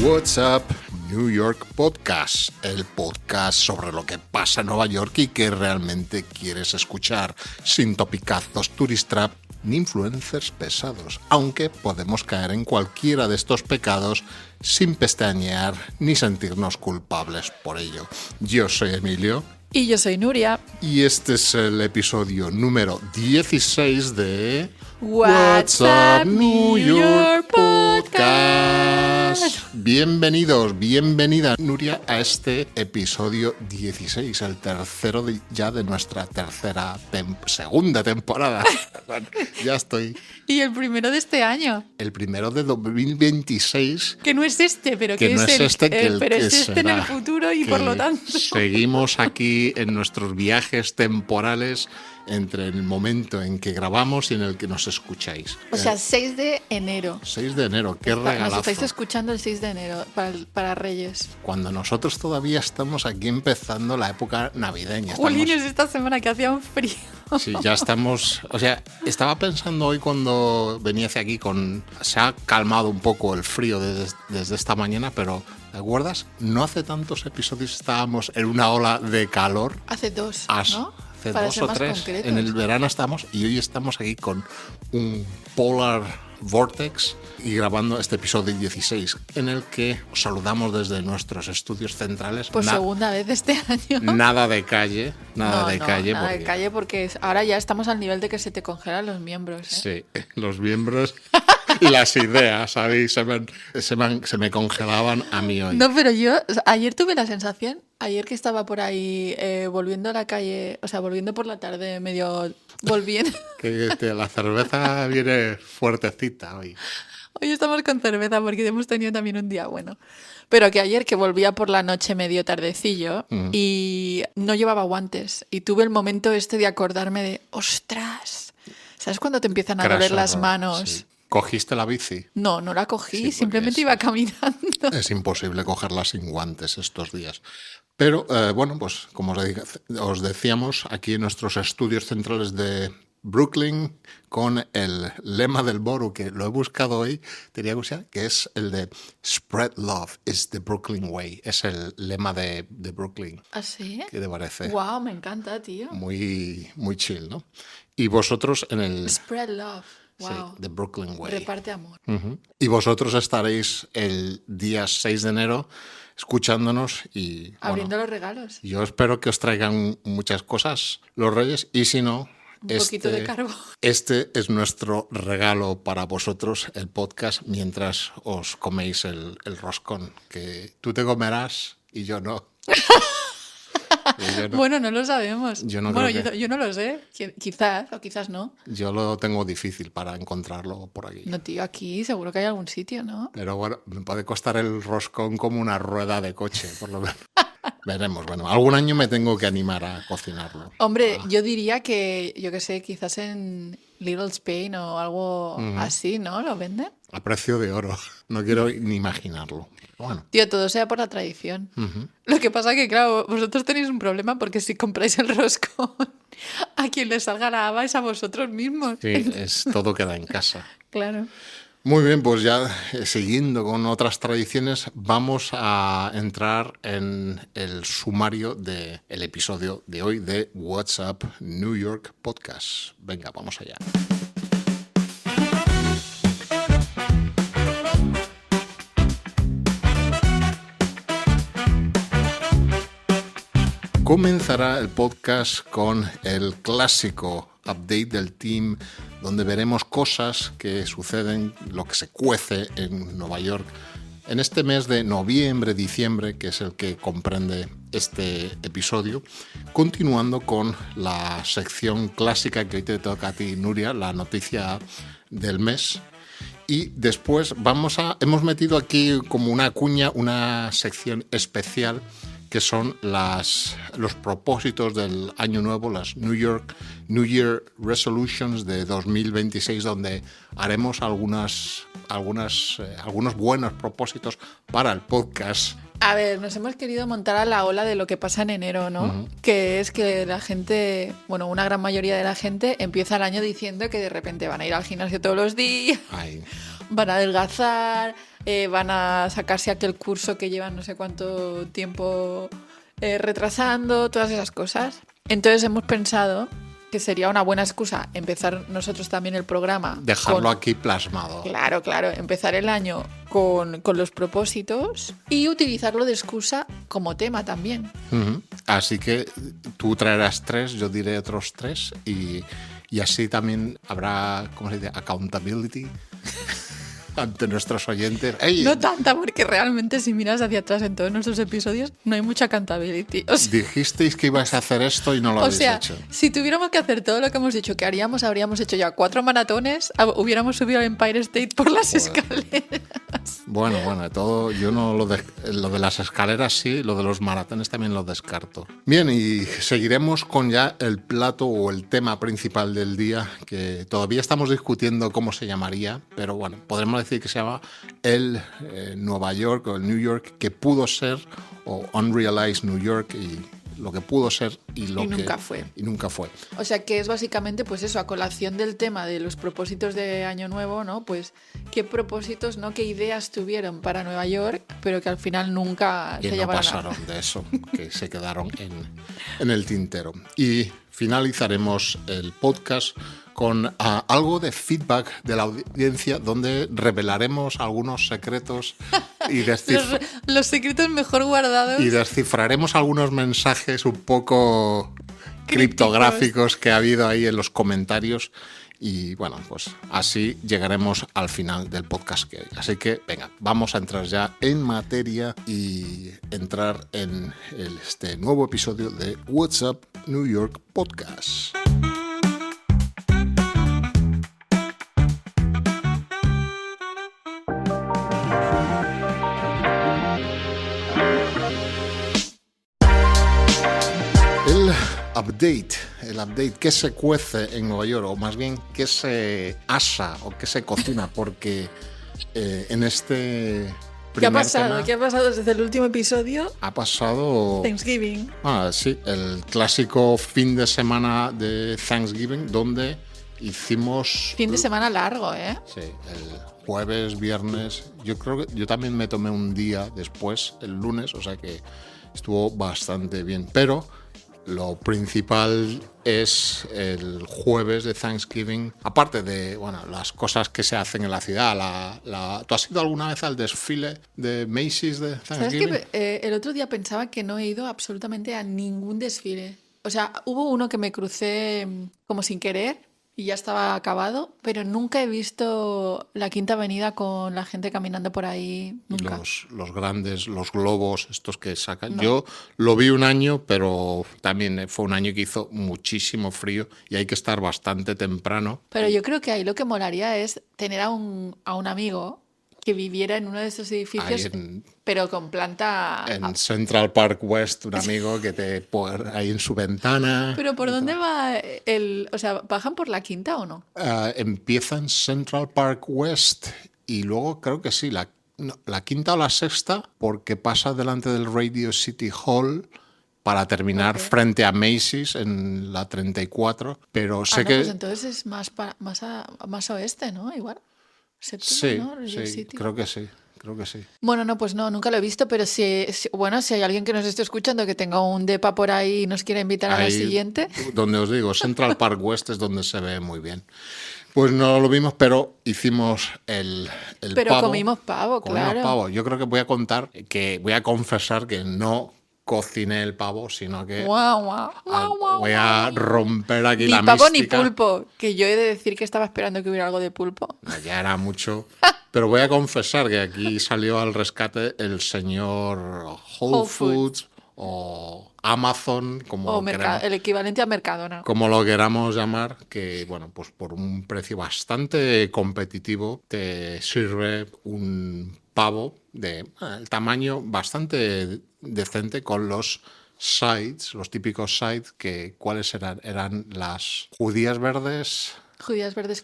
What's Up New York Podcast, el podcast sobre lo que pasa en Nueva York y que realmente quieres escuchar, sin topicazos, tourist trap ni influencers pesados, aunque podemos caer en cualquiera de estos pecados sin pestañear ni sentirnos culpables por ello. Yo soy Emilio. Y yo soy Nuria. Y este es el episodio número 16 de What's Up New York Podcast. Bienvenidos, bienvenida Nuria a este episodio 16, el tercero ya de nuestra segunda temporada. Ya estoy. Y el primero de este año. El primero de 2026. Que no es este, pero que es no es este, pero que es este en será, el futuro y por lo tanto. Seguimos aquí en nuestros viajes temporales entre el momento en que grabamos y en el que nos escucháis. O sea, 6 de enero. 6 de enero, qué regalazo. Nos estáis escuchando el 6 de enero para Reyes. Cuando nosotros todavía estamos aquí empezando la época navideña. Jolines, esta semana que hacía un frío. Sí, ya estamos. O sea, estaba pensando hoy cuando venía hacia aquí se ha calmado un poco el frío desde esta mañana, pero ¿te acuerdas? No hace tantos episodios estábamos en una ola de calor. Hace dos, ¿no? Hace para 2 o 3. Concretos. En el verano estamos y hoy estamos aquí con un polar vortex y grabando este episodio 16 en el que os saludamos desde nuestros estudios centrales. Por segunda vez este año. Nada de calle, nada de calle porque ahora ya estamos al nivel de que se te congelan los miembros. Sí, los miembros y las ideas, ¿sabéis? Se me congelaban a mí hoy. No, pero yo ayer tuve la sensación, ayer que estaba por ahí volviendo a la calle, o sea, volviendo por la tarde, medio volviendo. Que la cerveza viene fuertecita hoy. Hoy estamos con cerveza porque hemos tenido también un día bueno. Pero que ayer que volvía por la noche medio tardecillo y no llevaba guantes y tuve el momento de acordarme de, ostras, ¿sabes cuando te empiezan a doler las manos? Sí. ¿Cogiste la bici? No la cogí, sí, simplemente iba caminando. Es imposible cogerla sin guantes estos días. Pero bueno, pues como os decíamos, aquí en nuestros estudios centrales de Brooklyn, con el lema del Borough, que lo he buscado hoy, tenía que usar, que es el de Spread Love is the Brooklyn Way. Es el lema de Brooklyn. ¿Ah, sí? ¿Qué te parece? Wow, me encanta, tío. Muy, muy chill, ¿no? Y vosotros en el... Spread Love. Wow. Sí, The Brooklyn Way. Reparte amor. Y vosotros estaréis el día 6 de enero escuchándonos y... Abriendo los regalos. Yo espero que os traigan muchas cosas los Reyes y si no... Un poquito de carbón. Este es nuestro regalo para vosotros, el podcast, mientras os coméis el roscón. Que tú te comerás y yo no. Bueno, no lo sabemos. Yo no lo sé. Quizás o quizás no. Yo lo tengo difícil para encontrarlo por aquí. No, tío, aquí seguro que hay algún sitio, ¿no? Pero bueno, me puede costar el roscón como una rueda de coche, por lo menos. Veremos. Bueno, algún año me tengo que animar a cocinarlo. Hombre, yo diría que, yo qué sé, quizás en Little Spain o algo así, ¿no? ¿Lo venden? A precio de oro. No quiero ni imaginarlo. Bueno. Tío, todo sea por la tradición. Lo que pasa que, claro, vosotros tenéis un problema porque si compráis el roscón, a quien le salga la haba es a vosotros mismos. Sí, todo queda en casa. Claro. Muy bien, pues ya siguiendo con otras tradiciones, vamos a entrar en el sumario del episodio de hoy de What's Up New York Podcast. Venga, vamos allá. Comenzará el podcast con el clásico update del team, donde veremos cosas que suceden, lo que se cuece en Nueva York en este mes de noviembre, diciembre, que es el que comprende este episodio, continuando con la sección clásica que hoy te toca a ti, Nuria, la noticia del mes. Y después hemos metido aquí como una cuña, una sección especial que son los propósitos del año nuevo, las New Year Resolutions de 2026, donde haremos algunos buenos propósitos para el podcast. A ver, nos hemos querido montar a la ola de lo que pasa en enero, ¿no? Que es que la gente, bueno, una gran mayoría de la gente empieza el año diciendo que de repente van a ir al gimnasio todos los días, van a adelgazar, van a sacarse aquel curso que llevan no sé cuánto tiempo retrasando, todas esas cosas. Entonces hemos pensado que sería una buena excusa empezar nosotros también el programa. Dejarlo aquí plasmado. Claro, empezar el año con los propósitos y utilizarlo de excusa como tema también. Uh-huh. Así que tú traerás 3, yo diré otros 3 y así también habrá, ¿cómo se dice? Accountability ante nuestros oyentes. ¡Ey! No tanta, porque realmente si miras hacia atrás en todos nuestros episodios no hay mucha accountability. O sea, dijisteis que ibais a hacer esto y no lo habéis hecho. Si tuviéramos que hacer todo lo que hemos dicho que haríamos, habríamos hecho ya 4 maratones, hubiéramos subido al Empire State por las escaleras. Bueno, todo. Yo no lo de las escaleras sí, lo de los maratones también lo descarto. Bien, y seguiremos con ya el plato o el tema principal del día, que todavía estamos discutiendo cómo se llamaría, pero bueno, podremos decir que se llama el Nueva York o el New York que pudo ser, o Unrealized New York, y lo que pudo ser y lo que nunca fue. Y nunca fue. O sea que es básicamente pues eso, a colación del tema de los propósitos de Año Nuevo, ¿no? Pues qué propósitos, ¿no? Qué ideas tuvieron para Nueva York, pero que al final nunca que se no llevaron pasaron de eso, que se quedaron en el tintero. Y finalizaremos el podcast con algo de feedback de la audiencia donde revelaremos algunos secretos y los secretos mejor guardados. Y descifraremos algunos mensajes un poco criptográficos que ha habido ahí en los comentarios. Y bueno, pues así llegaremos al final del podcast que hay. Así que venga, vamos a entrar ya en materia y entrar en este nuevo episodio de What's Up New York Podcast. El update, ¿qué se cuece en Nueva York? O más bien, ¿qué se asa o qué se cocina? Porque en este ¿Qué ha pasado? ¿Qué ha pasado desde el último episodio? Ha pasado Thanksgiving. Sí, el clásico fin de semana de Thanksgiving, donde hicimos... Fin de semana largo, ¿eh? Sí, el jueves, viernes. Yo creo que yo también me tomé un día después, el lunes, o sea que estuvo bastante bien. Pero lo principal es el jueves de Thanksgiving, aparte de las cosas que se hacen en la ciudad. ¿Tú has ido alguna vez al desfile de Macy's de Thanksgiving? ¿Sabes qué? El otro día pensaba que no he ido absolutamente a ningún desfile. O sea, hubo uno que me crucé como sin querer y ya estaba acabado, pero nunca he visto la Quinta Avenida con la gente caminando por ahí, nunca. Los grandes, los globos, estos que sacan. No. Yo lo vi un año, pero también fue un año que hizo muchísimo frío y hay que estar bastante temprano. Pero yo creo que ahí lo que molaría es tener a un amigo que viviera en uno de esos edificios, pero con planta... En Central Park West, un amigo que te pone ahí en su ventana. ¿Pero por dónde va el...? O sea, ¿bajan por la Quinta o no? Empieza en Central Park West y luego creo que sí, la Quinta o la Sexta, porque pasa delante del Radio City Hall para terminar frente a Macy's en la 34. Pero sé que... Pues entonces es más oeste, ¿no? Igual. Séptimo, sí, ¿no? sí, creo que sí. Bueno, no, pues no, nunca lo he visto, pero si hay alguien que nos esté escuchando que tenga un depa por ahí y nos quiera invitar a la siguiente. Donde os digo, Central Park West es donde se ve muy bien. Pues no lo vimos, pero hicimos el pero pavo. Comimos claro. Pavo. Yo creo que voy a confesar que no cociné el pavo, sino que voy a romper aquí la mística. Ni pavo ni pulpo, que yo he de decir que estaba esperando que hubiera algo de pulpo. Ya era mucho, pero voy a confesar que aquí salió al rescate el señor Whole Foods o Amazon, el equivalente a Mercadona. Como lo queramos llamar, que pues por un precio bastante competitivo te sirve un pavo de el tamaño bastante decente con los sides, los típicos sides, ¿cuáles eran? Eran las judías verdes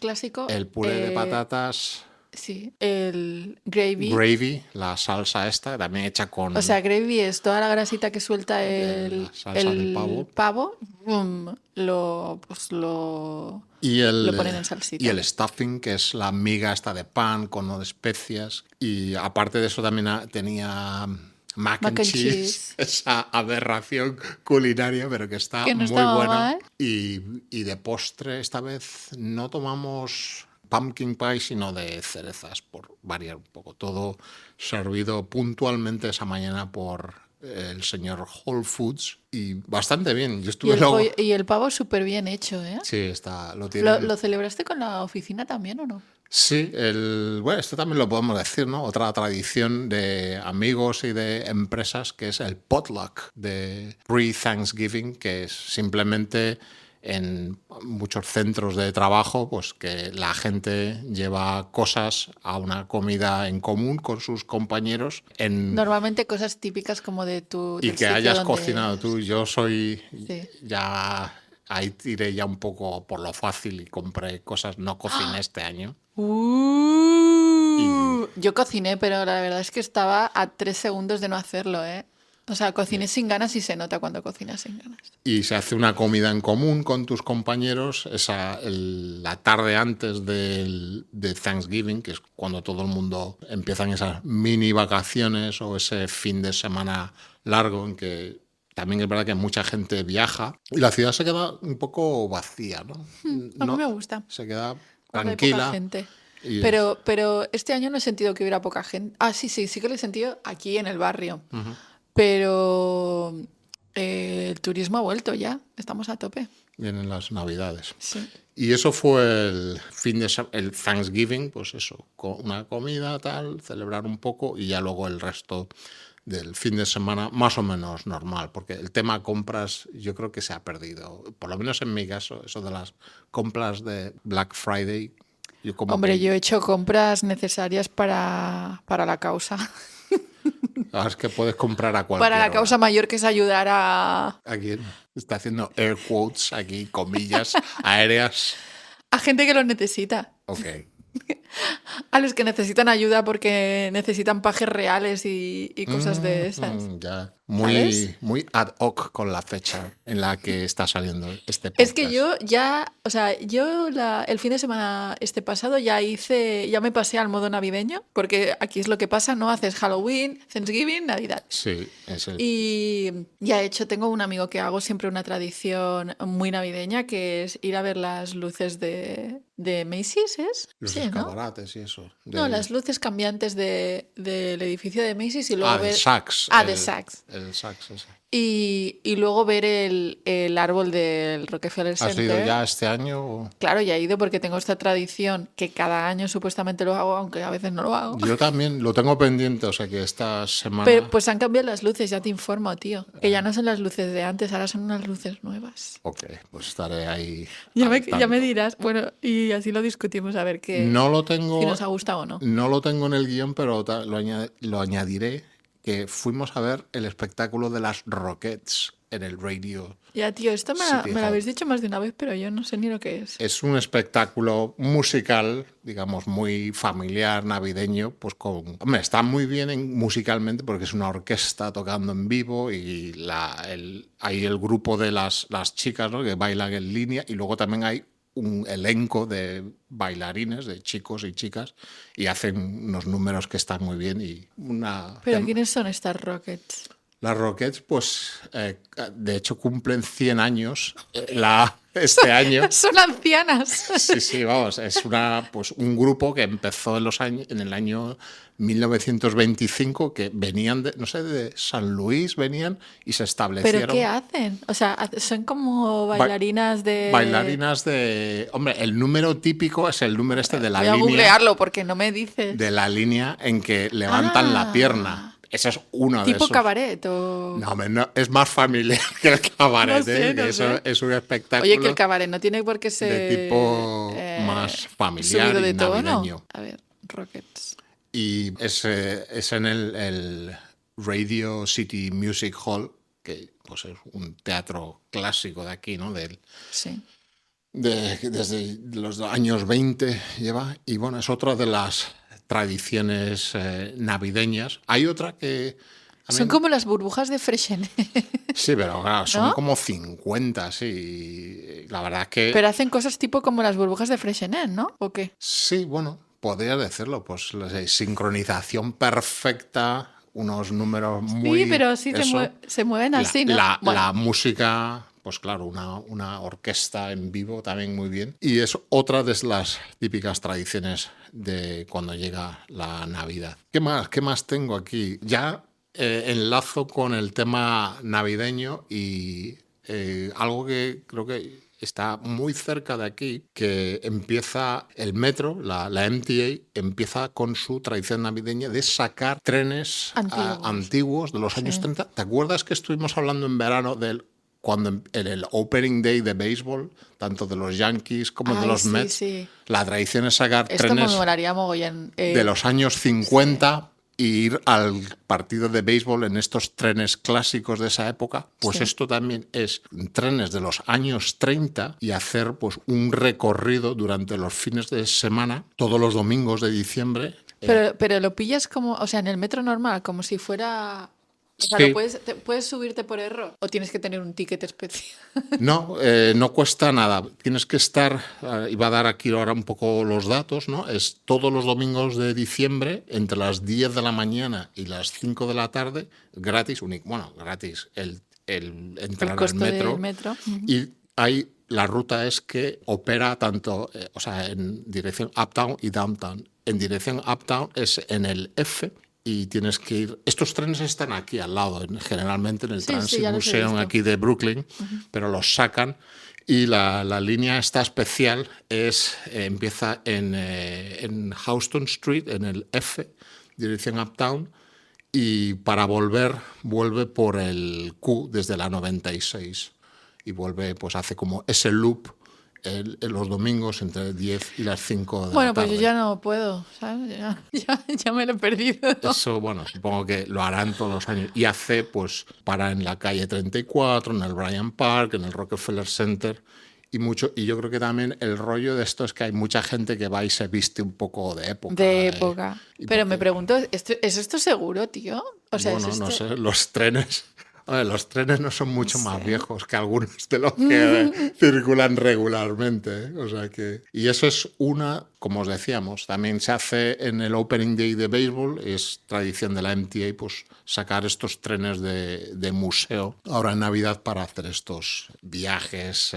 clásico. El puré de patatas. Sí, el gravy. Gravy, la salsa esta, también hecha con O sea, gravy es toda la grasita que suelta la salsa del pavo. pavo, lo Y ponen en y salsita. el stuffing, que es la miga esta de pan con de especias. Y aparte de eso también tenía mac and cheese, esa aberración culinaria, pero que está Que no muy estaba buena. mal. Y de postre, esta vez no tomamos pumpkin pie, sino de cerezas, por variar un poco. Todo servido puntualmente esa mañana por el señor Whole Foods y bastante bien. Yo Y estuve el, luego... y el pavo súper bien hecho, ¿eh? Sí, está, lo tienen... ¿Lo celebraste con la oficina también o no? Sí, bueno, esto también lo podemos decir, ¿no? Otra tradición de amigos y de empresas que es el potluck de pre-Thanksgiving, que es simplemente en muchos centros de trabajo, pues que la gente lleva cosas a una comida en común con sus compañeros Normalmente cosas típicas como de y del que sitio hayas donde... cocinado tú. Yo soy Sí. ya... Ahí tiré ya un poco por lo fácil y compré cosas, no cociné este año. Yo cociné, pero la verdad es que estaba a 3 segundos de no hacerlo, ¿eh? O sea, cociné sin ganas y se nota cuando cocinas sin ganas. Y se hace una comida en común con tus compañeros la tarde antes de Thanksgiving, que es cuando todo el mundo empiezan esas mini vacaciones o ese fin de semana largo en que también es verdad que mucha gente viaja y la ciudad se queda un poco vacía, ¿no? A mí me gusta. Se queda Cuando hay poca tranquila. gente. Y Pero este año no he sentido que hubiera poca gente. Ah, sí que lo he sentido aquí en el barrio. Pero el turismo ha vuelto ya. Estamos a tope. vienen las Navidades. Sí. Y eso fue el Thanksgiving, pues eso, con una comida, tal, celebrar un poco y ya luego el resto del fin de semana más o menos normal, porque el tema compras yo creo que se ha perdido, por lo menos en mi caso, eso de las compras de Black Friday. Hombre, yo he hecho compras necesarias para la causa. Es que puedes comprar a cualquier Para la causa mayor, que es ayudar a Aquí está haciendo air quotes, aquí comillas aéreas. gente que lo necesita. Ok. A los que necesitan ayuda porque necesitan pajes reales y cosas de esas. Ya. ¿Sabes? Muy ad hoc con la fecha en la que está saliendo este podcast. Es que yo ya, o sea, el fin de semana pasado ya me pasé al modo navideño, porque aquí es lo que pasa, ¿no? Haces Halloween, Thanksgiving, Navidad. Sí, Y ya tengo un amigo que hago siempre una tradición muy navideña, que es ir a ver las luces de Macy's, ¿es? Los Sí, escaparates y eso. No, las luces cambiantes del edificio de Macy's y luego de ver... Saks. de Saks. El Saks ese. Y luego ver el árbol del Rockefeller ¿Has Center. ido ya este año? Claro, ya he ido porque tengo esta tradición que cada año supuestamente lo hago, aunque a veces no lo hago. Yo también lo tengo pendiente, o sea que esta semana... Pero pues han cambiado las luces, ya te informo, tío. Que ya no son las luces de antes, ahora son unas luces nuevas. Ok, pues estaré ahí. Ya me dirás, bueno, y así lo discutimos a ver No lo tengo, si nos ha gustado o no. No lo tengo en el guión, pero lo añadiré, que fuimos a ver el espectáculo de las Rockettes en el Radio. Ya, tío, esto me lo habéis dicho más de una vez, pero yo no sé ni lo que es. Es un espectáculo musical, digamos, muy familiar, navideño, pues Hombre, está muy bien musicalmente porque es una orquesta tocando en vivo y hay el grupo de las chicas, ¿no?, que bailan en línea y luego también hay un elenco de bailarines, de chicos y chicas, y hacen unos números que están muy bien. ¿Pero quiénes son estas Rockets? Las Rockettes, pues, de hecho, cumplen 100 años este año. Son ancianas. Sí, vamos, es un grupo que empezó en el año 1925, que venían de San Luis, venían y se establecieron. ¿Pero qué hacen? O sea, son como bailarinas de... Bailarinas de... Hombre, el número típico es el número de la línea... Voy a googlearlo porque no me dices. De la línea en que levantan la pierna. Esa es una de esos. ¿Tipo cabaret o...? No, es más familiar que el cabaret. No sé, que eso es un espectáculo. Oye, que el cabaret no tiene por qué ser... De tipo más familiar subido de y tono. navideño. A ver, Rockets. Y es en el Radio City Music Hall, que pues es un teatro clásico de aquí, ¿no? Sí. Desde los años 20 lleva. Y bueno, es otra de las tradiciones navideñas. Hay otra que... Son como las burbujas de Freixenet. Sí, pero claro, son ¿no? como 50, sí. La verdad es que... Pero hacen cosas tipo como las burbujas de Freixenet, ¿no? ¿O qué? Sí, bueno, podrías decirlo, pues sincronización perfecta, unos números Sí, muy... pero sí Eso, se mueven la, así, ¿no? la, Bueno, la música, pues claro, una orquesta en vivo también muy bien. Y es otra de las típicas tradiciones de cuando llega la Navidad. ¿Qué más? ¿Qué más tengo aquí? Ya enlazo con el tema navideño y algo que creo que está muy cerca de aquí, que empieza el metro, la MTA, empieza con su tradición navideña de sacar trenes antiguos. antiguos de los años Sí. 30. ¿Te acuerdas que estuvimos hablando en verano del cuando en el opening day de béisbol, tanto de los Yankees como de Ay, los sí, Mets, sí. la tradición es sacar Esto me trenes molaría mogollón. de los años Sí, 50 y ir al partido de béisbol en estos trenes clásicos de esa época, pues sí. esto también es trenes de los años 30 y hacer pues un recorrido durante los fines de semana, todos los domingos de diciembre. Pero lo pillas como, o sea, en el metro normal, como si fuera... O sea, Sí, puedes subirte por error o tienes que tener un ticket especial. no, no cuesta nada. Tienes que estar, iba a dar aquí ahora un poco los datos, ¿no? Es todos los domingos de diciembre, entre las 10 de la mañana y las 5 de la tarde, gratis, bueno, gratis, el El entrar al costo del metro. metro. Ujú. Y ahí la ruta es que opera tanto, o sea, en dirección uptown y downtown. En dirección uptown es en el F y tienes que ir. Estos trenes están aquí al lado, generalmente en el Sí, sí, Transit ya los he Museum visto. aquí de Brooklyn, pero los sacan. Y la línea esta especial empieza en Houston Street, en el F, dirección uptown, y para vuelve por el Q desde la 96 y vuelve, pues hace como ese loop en los domingos entre 10 y las 5 de la Bueno, pues yo tarde. ya no puedo, ¿sabes? Ya me lo he perdido. Eso, bueno, supongo que lo harán todos los años. Y hace, pues, para en la calle 34, en el Bryant Park, en el Rockefeller Center. Y yo creo que también el rollo de esto es que hay mucha gente que va y se viste un poco de De época. época. Y Pero me porque, pregunto, ¿es esto seguro, tío? O sea, ¿es bueno, no esto? sé, los trenes. A ver, los trenes no son No mucho más sé. viejos que algunos de los que circulan regularmente. ¿Eh? O sea que. Y eso es como os decíamos, también se hace en el Opening Day de béisbol, es tradición de la MTA, pues sacar estos trenes de museo ahora en Navidad para hacer estos viajes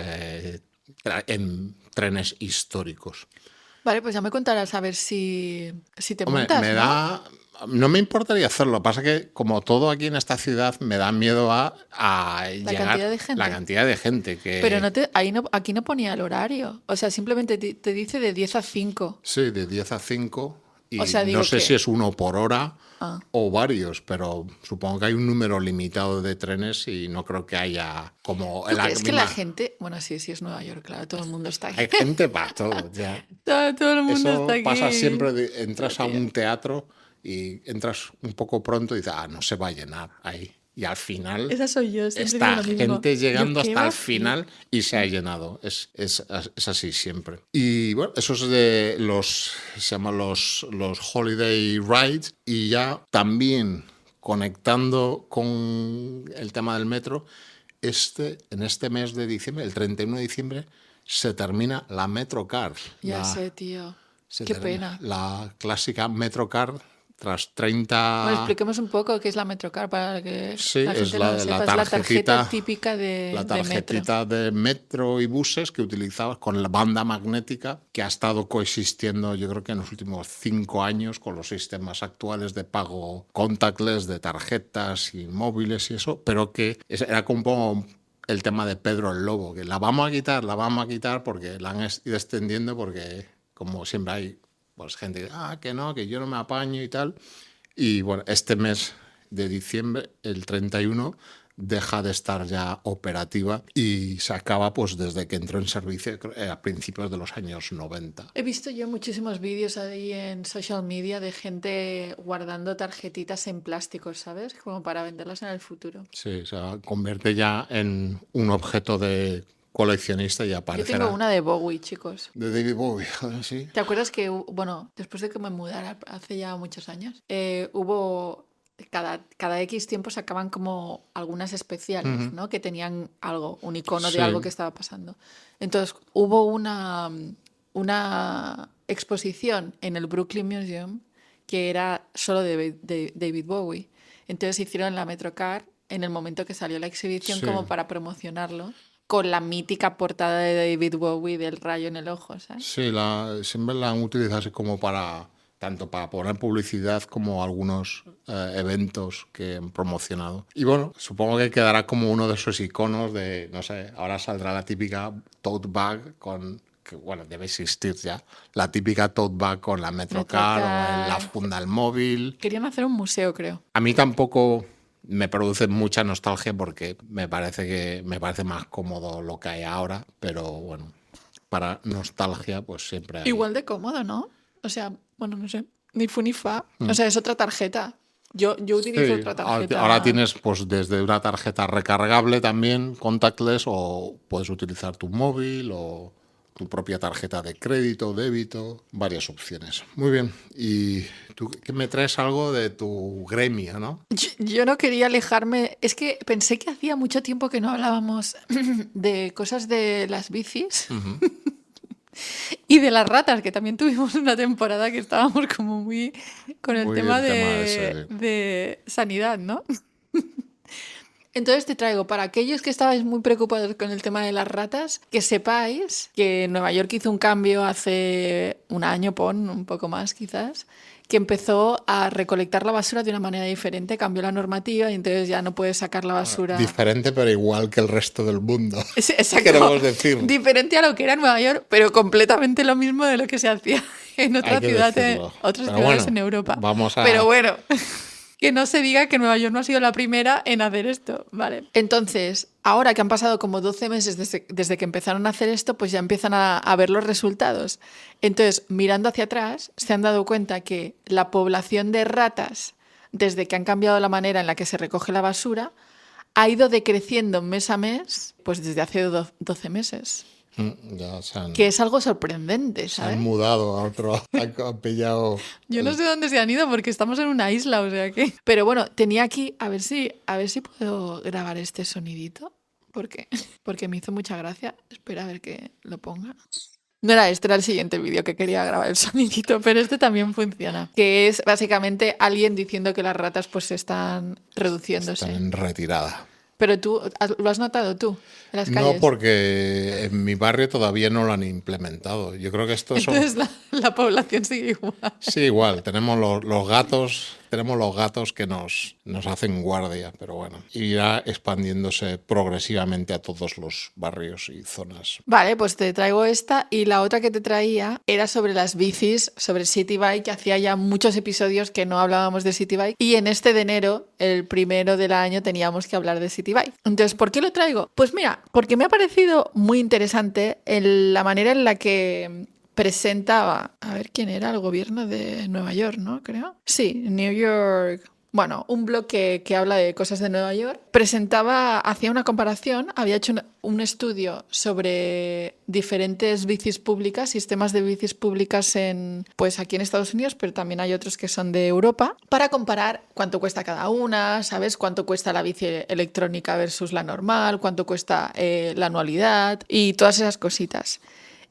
en trenes históricos. Vale, pues ya me contarás a ver si te Hombre, montas, ¿no? no me importaría hacerlo. Lo que pasa es que, como todo aquí en esta ciudad, me da miedo a La llegar cantidad de la gente. cantidad de gente Pero que. aquí no ponía el horario. O sea, simplemente te dice de 10 a 5. Sí, de 10 a 5. O Y sea, no digo sé si que... es uno por hora Ah. o varios, pero supongo que hay un número limitado de trenes y no creo que haya como ¿Tú la crees que la misma. gente... Bueno, sí, sí, es Nueva York, claro, todo el mundo está aquí. Hay gente para todo, ya. Todo el mundo está Eso pasa aquí. siempre, No, entras a tío. un teatro y entras un poco pronto y dices, no se va a llenar ahí. Y al final Esa soy yo, siempre digo está lo mismo. gente Yo, llegando qué hasta el vacío. final y se ha llenado. Es así siempre. Y bueno, eso es de se llaman los Holiday Rides. Y ya también conectando con el tema del metro, en este mes de diciembre, el 31 de diciembre, se termina la Metrocard, Ya sé, tío. se Qué termina pena. la clásica Metrocard tras Bueno, 30. expliquemos un poco qué es la Metrocard para que Sí, la es gente lo la sepa. Es la tarjeta tarjetita, típica la de metro. tarjetita de metro y buses que utilizabas con la banda magnética que ha estado coexistiendo, yo creo que en los últimos 5 años con los sistemas actuales de pago contactless, de tarjetas y móviles y eso, pero que era como el tema de Pedro el Lobo, que la vamos a quitar porque la han ido extendiendo porque como siempre hay pues gente que yo no me apaño y tal. Y bueno, este mes de diciembre, el 31, deja de estar ya operativa y se acaba pues desde que entró en servicio a principios de los años 90. He visto yo muchísimos vídeos ahí en social media de gente guardando tarjetitas en plástico, ¿sabes? Como para venderlas en el futuro. Sí, se convierte ya en un objeto de coleccionista y Yo aparecerá. tengo una de Bowie, chicos. De David Bowie, joder, sí. ¿Te acuerdas que, bueno, después de que me mudara hace ya muchos años, hubo, cada X tiempo sacaban como algunas especiales, ¿no? Que tenían algo, un icono de Sí. algo que estaba pasando. Entonces, hubo una exposición en el Brooklyn Museum que era solo de David Bowie. Entonces hicieron la Metrocar en el momento que salió la exhibición Sí. como para promocionarlo, con la mítica portada de David Bowie del rayo en el ojo, ¿sabes? Sí, siempre la han utilizado así como tanto para poner publicidad como algunos eventos que han promocionado. Y bueno, supongo que quedará como uno de esos iconos de, no sé, ahora saldrá la típica tote bag que bueno, debe existir ya, la típica tote bag con la Metrocar o en la funda del móvil. Querían hacer un museo, creo. A mí tampoco me produce mucha nostalgia porque me parece más cómodo lo que hay ahora, pero bueno, para nostalgia pues siempre hay. Igual de cómodo, ¿no? O sea, bueno, no sé, ni fu ni fa. O sea, es otra tarjeta. Yo utilizo Sí, otra tarjeta. ahora tienes pues desde una tarjeta recargable también, contactless, o puedes utilizar tu móvil o tu propia tarjeta de crédito, débito, varias opciones. Muy bien, y tú que me traes algo de tu gremio, ¿no? Yo no quería alejarme. Es que pensé que hacía mucho tiempo que no hablábamos de cosas de las bicis. Y de las ratas, que también tuvimos una temporada que estábamos como muy con el Muy tema el tema ese. de sanidad, ¿no? Entonces te traigo, para aquellos que estabais muy preocupados con el tema de las ratas, que sepáis que Nueva York hizo un cambio hace un año, un poco más quizás, que empezó a recolectar la basura de una manera diferente, cambió la normativa y entonces ya no puedes sacar la basura. Diferente, pero igual que el resto del mundo. Exacto. Queremos decir. Diferente a lo que era Nueva York, pero completamente lo mismo de lo que se hacía en otras ciudades en Europa. Pero bueno, que no se diga que Nueva York no ha sido la primera en hacer esto, ¿vale? Entonces, ahora que han pasado como 12 meses desde que empezaron a hacer esto, pues ya empiezan a ver los resultados. Entonces, mirando hacia atrás, se han dado cuenta que la población de ratas, desde que han cambiado la manera en la que se recoge la basura, ha ido decreciendo mes a mes, pues desde hace 12 meses. Ya que es algo sorprendente, ¿sabes? Se han mudado a otro, han pillado. Yo no sé dónde se han ido porque estamos en una isla, o sea que. Pero bueno, tenía aquí, a ver si puedo grabar este sonidito. ¿Por qué? Porque me hizo mucha gracia. Espera a ver que lo ponga. No era este, era el siguiente vídeo que quería grabar el sonidito, pero este también funciona. Que es básicamente alguien diciendo que las ratas pues están reduciéndose. Están en retirada. Pero tú, ¿lo has notado tú en las calles? No, porque en mi barrio todavía no lo han implementado. Yo creo que esto es... Entonces la población sigue igual. Sí, igual. Tenemos los gatos que nos hacen guardia, pero bueno, irá expandiéndose progresivamente a todos los barrios y zonas. Vale, pues te traigo esta y la otra que te traía era sobre las bicis, sobre City Bike, que hacía ya muchos episodios que no hablábamos de City Bike y en este de enero, el primero del año, teníamos que hablar de City Bike. Entonces, ¿por qué lo traigo? Pues mira, porque me ha parecido muy interesante la manera en la que presentaba, a ver quién era, el gobierno de Nueva York, ¿no? Creo. Sí, New York. Bueno, un blog que habla de cosas de Nueva York. Hacía una comparación, había hecho un estudio sobre diferentes bicis públicas, sistemas de bicis públicas pues aquí en Estados Unidos, pero también hay otros que son de Europa, para comparar cuánto cuesta cada una, ¿sabes? Cuánto cuesta la bici electrónica versus la normal, cuánto cuesta la anualidad y todas esas cositas.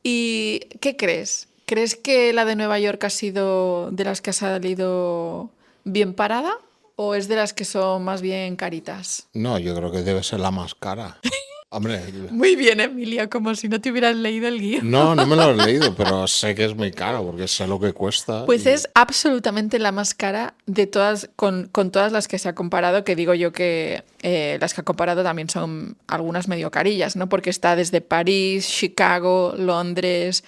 ¿Y qué crees? ¿Crees que la de Nueva York ha sido de las que ha salido bien parada o es de las que son más bien caritas? No, yo creo que debe ser la más cara. Hombre. Muy bien, Emilia, como si no te hubieras leído el guión. No me lo he leído, pero sé que es muy caro porque sé lo que cuesta. Pues es absolutamente la más cara de todas, con todas las que se ha comparado, que digo yo que las que ha comparado también son algunas medio carillas, ¿no? Porque está desde París, Chicago, Londres,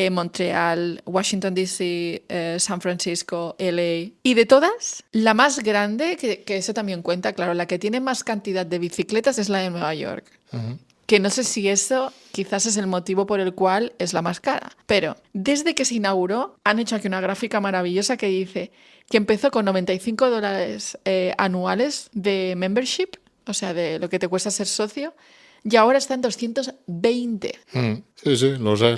Montreal, Washington DC, San Francisco, LA. Y de todas, la más grande, que eso también cuenta, claro, la que tiene más cantidad de bicicletas es la de Nueva York. Uh-huh. Que no sé si eso quizás es el motivo por el cual es la más cara. Pero desde que se inauguró, han hecho aquí una gráfica maravillosa que dice que empezó con $95 anuales de membership, o sea, de lo que te cuesta ser socio, y ahora está en 220. Sí, lo sé.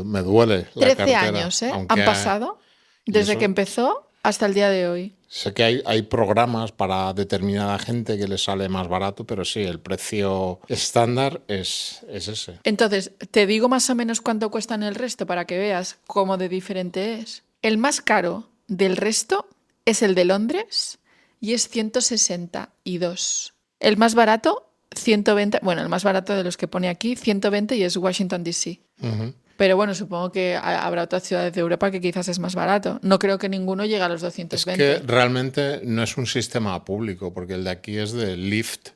Me duele la 13 cartera. años, Aunque han pasado desde que empezó hasta el día de hoy. sé que hay programas para determinada gente que les sale más barato, pero sí, el precio estándar es ese. Entonces, te digo más o menos cuánto cuestan el resto para que veas cómo de diferente es. El más caro del resto es el de Londres y es 162. El más barato, 120. Bueno, el más barato de los que pone aquí, 120 y es Washington, D.C. Pero bueno, supongo que habrá otras ciudades de Europa que quizás es más barato. No creo que ninguno llegue a los 220. Es que realmente no es un sistema público, porque el de aquí es de Lyft.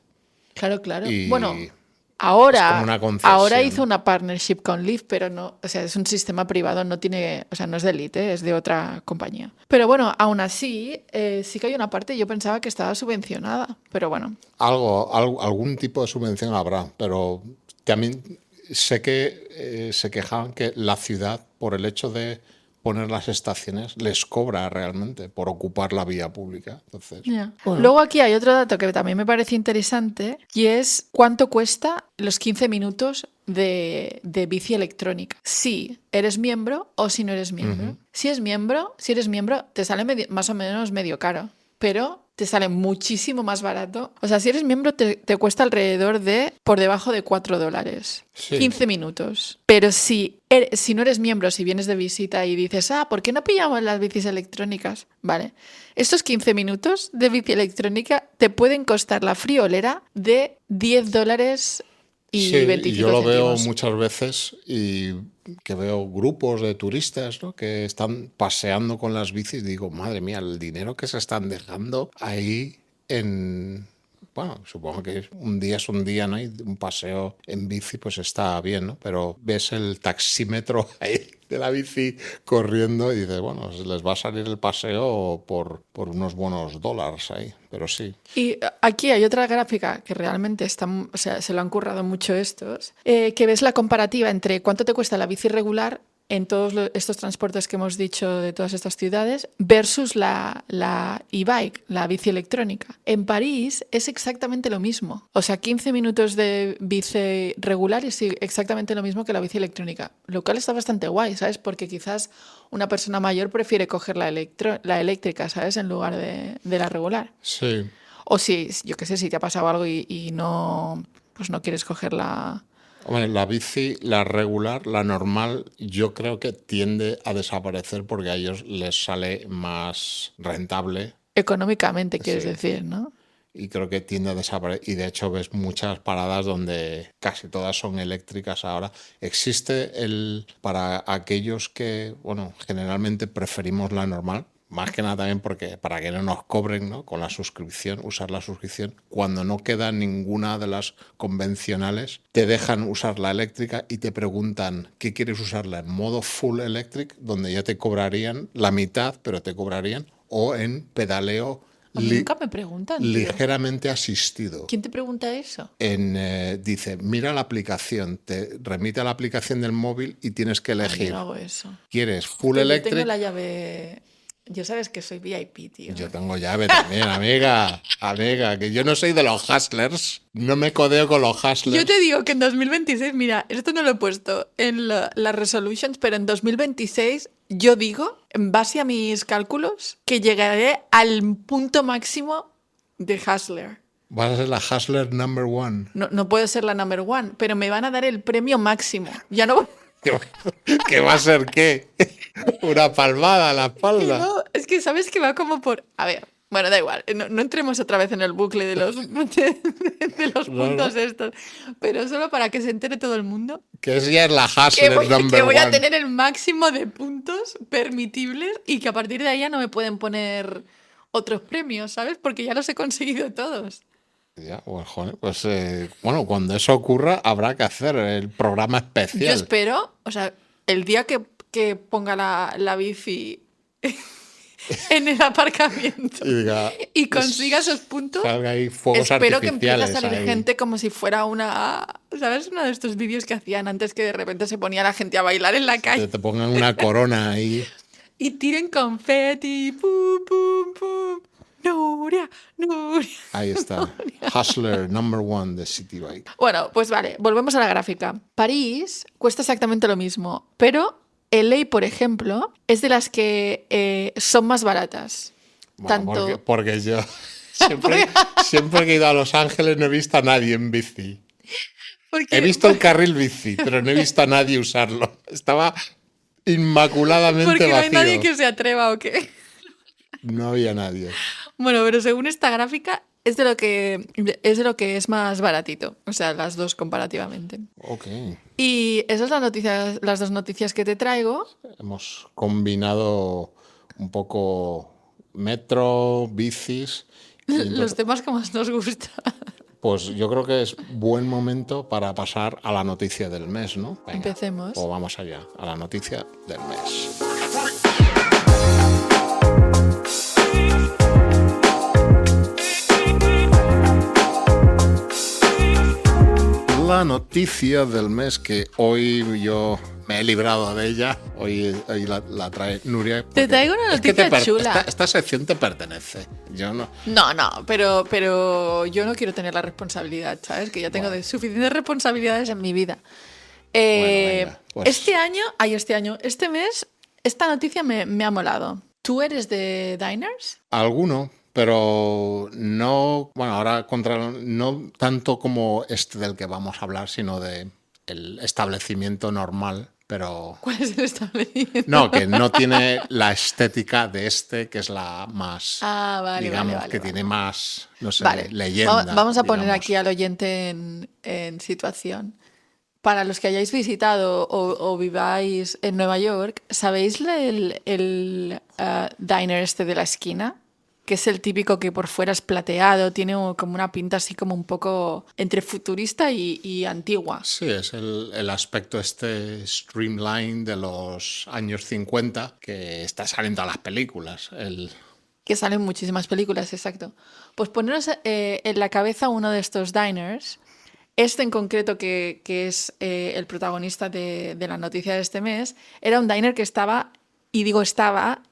Claro. Y Bueno, es ahora, como una concesión. ahora hizo una partnership con Lyft, pero no, o sea, es un sistema privado, no tiene, o sea, no es de Elite, es de otra compañía. Pero bueno, aún así, sí que hay una parte, yo pensaba que estaba subvencionada, pero bueno. Algún tipo de subvención habrá, pero también sé que se quejaban que la ciudad, por el hecho de poner las estaciones, les cobra realmente por ocupar la vía pública. Entonces, Ya. bueno. Luego aquí hay otro dato que también me parece interesante y es cuánto cuesta los 15 minutos de bici electrónica. Si eres miembro o si no eres miembro. Si eres miembro, te sale más o menos medio caro, pero te sale muchísimo más barato. O sea, si eres miembro te cuesta alrededor de por debajo de $4. Sí. 15 minutos. Pero si no eres miembro, si vienes de visita y dices, ¿por qué no pillamos las bicis electrónicas? Vale. Estos 15 minutos de bici electrónica te pueden costar la friolera de $10 y Sí, 25 y yo lo veo céntimos. muchas veces y que veo grupos de turistas, ¿no?, que están paseando con las bicis. Digo, madre mía, el dinero que se están dejando ahí en... Bueno, supongo que un día es un día, ¿no? Y un paseo en bici pues está bien, ¿no? Pero ves el taxímetro ahí de la bici corriendo y dices, bueno, les va a salir el paseo por unos buenos dólares ahí, pero sí. Y aquí hay otra gráfica que realmente o sea, se lo han currado mucho estos, que ves la comparativa entre cuánto te cuesta la bici regular en todos estos transportes que hemos dicho de todas estas ciudades versus la e-bike, la bici electrónica. En París es exactamente lo mismo. O sea, 15 minutos de bici regular es exactamente lo mismo que la bici electrónica, lo cual está bastante guay, ¿sabes? Porque quizás una persona mayor prefiere coger la eléctrica, ¿sabes? En lugar de la regular. Sí. O si, yo qué sé, si te ha pasado algo y no, pues no quieres coger la... Hombre, la bici, la regular, la normal, yo creo que tiende a desaparecer porque a ellos les sale más rentable. Económicamente, quieres Sí. decir, ¿no? Y creo que tiende a desaparecer. Y de hecho ves muchas paradas donde casi todas son eléctricas ahora. Existe para aquellos que, bueno, generalmente preferimos la normal, más que nada también porque para que no nos cobren, ¿no?, con la suscripción, usar la suscripción. Cuando no queda ninguna de las convencionales, te dejan usar la eléctrica y te preguntan qué quieres usarla, en modo full electric, donde ya te cobrarían la mitad, pero te cobrarían, o en pedaleo A mí nunca me preguntan, tío. ligeramente asistido. ¿Quién te pregunta eso? Dice, mira la aplicación, te remite a la aplicación del móvil y tienes que Yo elegir. no hago eso. ¿Quieres full Yo electric? tengo la llave... Yo sabes que soy VIP, tío. Yo tengo llave también, amiga. Amiga, que yo no soy de los hustlers. No me codeo con los hustlers. Yo te digo que en 2026, mira, esto no lo he puesto en las resolutions, pero en 2026 yo digo, en base a mis cálculos, que llegaré al punto máximo de hustler. Vas a ser la hustler number one. No puedo ser la number one, pero me van a dar el premio máximo. Ya no... ¿Qué va a ser qué? Una palmada a la espalda. No, es que sabes que va como por... A ver, bueno, da igual, no entremos otra vez en el bucle de los, de los puntos estos, pero solo para que se entere todo el mundo Que ella es la hustler number que voy one. a tener el máximo de puntos permitibles y que a partir de ahí ya no me pueden poner otros premios, ¿sabes? Porque ya los he conseguido todos. Ya, pues, joder, pues bueno, cuando eso ocurra habrá que hacer el programa especial. Yo espero, o sea, el día que ponga la bici en el aparcamiento Y diga, y consiga esos puntos, salga ahí fuegos espero que empiece a artificiales salir ahí. gente como si fuera ¿sabes? Uno de estos vídeos que hacían antes que de repente se ponía la gente a bailar en la Que calle te pongan una corona ahí. y tiren confeti, pum, pum, pum. Nuria, Nuria. Ahí está. Hustler #1 de Citybike. Bueno, pues vale, volvemos a la gráfica. París cuesta exactamente lo mismo, pero LA, por ejemplo, es de las que son más baratas. Bueno, Tanto... porque yo siempre que he ido a Los Ángeles no he visto a nadie en bici. He visto el carril bici, pero no he visto a nadie usarlo. Estaba inmaculadamente porque no hay vacío. nadie que se atreva o qué. No había nadie. Bueno, pero según esta gráfica es de lo que es más baratito, o sea, las dos comparativamente. Ok. Y esas son las dos noticias que te traigo. Hemos combinado un poco metro, bicis. Los temas que más nos gustan. Pues yo creo que es buen momento para pasar a la noticia del mes, ¿no? Venga, Empecemos. pues vamos allá, a la noticia del mes. La noticia del mes, que hoy yo me he librado de ella, hoy la trae Nuria. Te traigo una noticia chula. Esta sección te pertenece. Yo no. No, pero yo no quiero tener la responsabilidad, ¿sabes? Que ya tengo suficientes responsabilidades en mi vida. Venga, pues. Este mes, esta noticia me ha molado. ¿Tú eres de diners? Alguno, pero no, bueno, ahora no tanto como este del que vamos a hablar, sino de el establecimiento normal, pero... ¿Cuál es el establecimiento? No, que no tiene la estética de este, que es la más, digamos, que tiene más, no sé, leyenda. Vamos a poner aquí al oyente en situación. Para los que hayáis visitado o viváis en Nueva York, ¿sabéis el diner este de la esquina? Que es el típico que por fuera es plateado, tiene como una pinta así como un poco entre futurista y antigua. Sí, es el aspecto este streamline de los años 50 que está saliendo a las películas. Que salen muchísimas películas, exacto. Pues poneros en la cabeza uno de estos diners. Este en concreto, que es el protagonista de la noticia de este mes, era un diner que estaba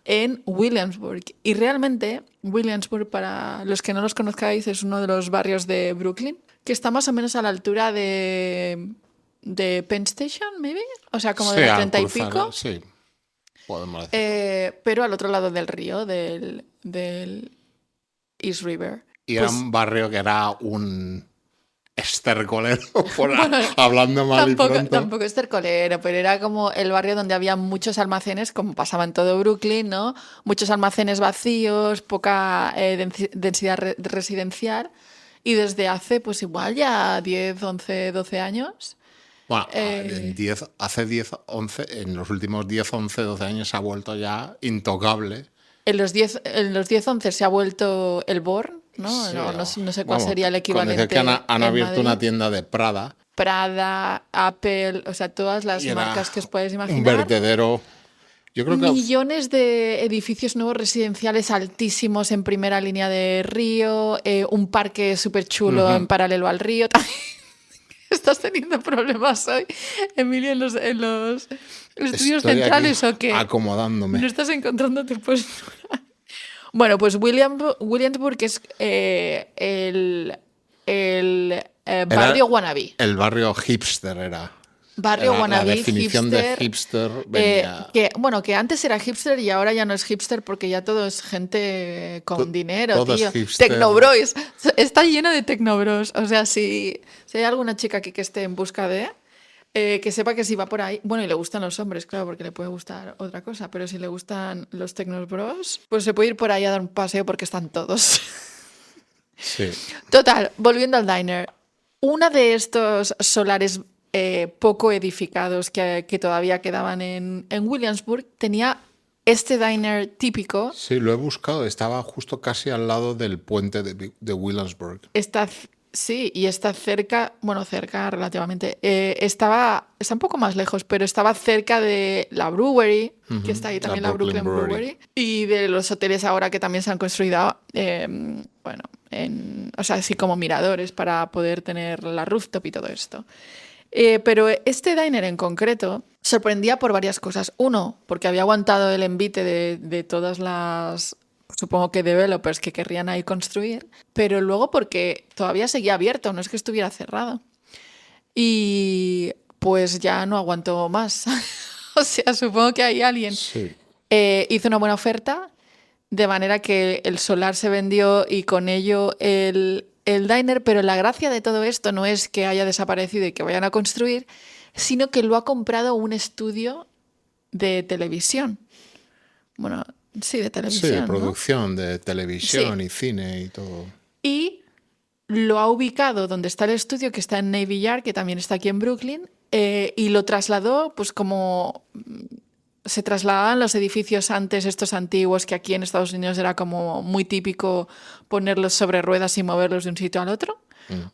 en Williamsburg. Y realmente, Williamsburg, para los que no los conozcáis, es uno de los barrios de Brooklyn, que está más o menos a la altura de Penn Station, maybe. O sea, como de la 30 y pico. Sí, podemos decir. Pero al otro lado del río, del East River. Y era un barrio que era un estercolero, hablando mal y pronto. Tampoco estercolero, pero era como el barrio donde había muchos almacenes, como pasaba en todo Brooklyn, ¿no? Muchos almacenes vacíos, poca densidad residencial. Y desde hace, pues igual ya 10, 11, 12 años. Bueno, en los últimos 10, 11, 12 años se ha vuelto ya intocable. En los 10, 11 se ha vuelto el Born, ¿no? Sí, no sé cuál sería el equivalente. Que han abierto una tienda de Prada. Prada, Apple, o sea, todas las marcas que os podéis imaginar. Un vertedero. Yo creo que millones de edificios nuevos residenciales altísimos en primera línea de río, un parque súper chulo en paralelo al río. ¿Estás teniendo problemas hoy, Emilio, en los estudios centrales o qué? Acomodándome. ¿No estás encontrando tu postura? Bueno, pues Williamsburg es el barrio wannabe. El barrio hipster era. Barrio wannabe, la definición hipster, de hipster venía... que antes era hipster y ahora ya no es hipster porque ya todo es gente con dinero, todo tío. Es hipster. Tecnobros. Está lleno de tecnobros. O sea, si hay alguna chica aquí que esté en busca de... que sepa que si va por ahí... Bueno, y le gustan los hombres, claro, porque le puede gustar otra cosa. Pero si le gustan los tecnobros, pues se puede ir por ahí a dar un paseo porque están todos. Sí. Total, volviendo al diner. Una de estos solares... poco edificados que todavía quedaban en Williamsburg, tenía este diner típico. Sí, lo he buscado, estaba justo casi al lado del puente de Williamsburg. Sí, y está cerca, bueno, cerca relativamente, está un poco más lejos, pero estaba cerca de la Brewery, que está ahí también la Brooklyn Brewery, y de los hoteles ahora que también se han construido, bueno, o sea, así como miradores para poder tener la rooftop y todo esto. Pero este diner en concreto sorprendía por varias cosas. Uno, porque había aguantado el envite de todas las supongo que developers que querrían ahí construir, pero luego porque todavía seguía abierto, no es que estuviera cerrado. Y pues ya no aguantó más. O sea, supongo que hay alguien Sí. hizo una buena oferta, de manera que el solar se vendió y con ello el diner, pero la gracia de todo esto no es que haya desaparecido y que vayan a construir, sino que lo ha comprado un estudio de televisión. Bueno, sí, de Sí, de televisión, ¿no? producción, de televisión Sí. y cine y todo. Y lo ha ubicado donde está el estudio, que está en Navy Yard, que también está aquí en Brooklyn, y lo trasladó, pues como se trasladaban los edificios antes, estos antiguos, que aquí en Estados Unidos era como muy típico ponerlos sobre ruedas y moverlos de un sitio al otro,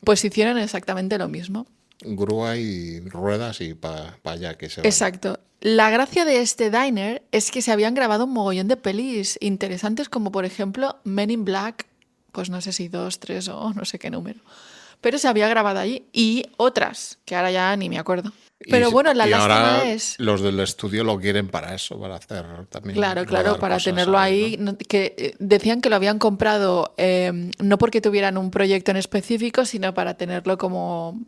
pues hicieron exactamente lo mismo. Grúa y ruedas y para allá que se van. Exacto. La gracia de este diner es que se habían grabado un mogollón de pelis interesantes, como por ejemplo Men in Black, pues no sé si 2, 3 o no sé qué número, pero se había grabado allí, y otras, que ahora ya ni me acuerdo. Pero bueno, la Y lástima ahora es... los del estudio lo quieren para eso, para hacer también Claro, rodar para cosas tenerlo ahí, ¿no? que decían que lo habían comprado no porque tuvieran un proyecto en específico, sino para tenerlo como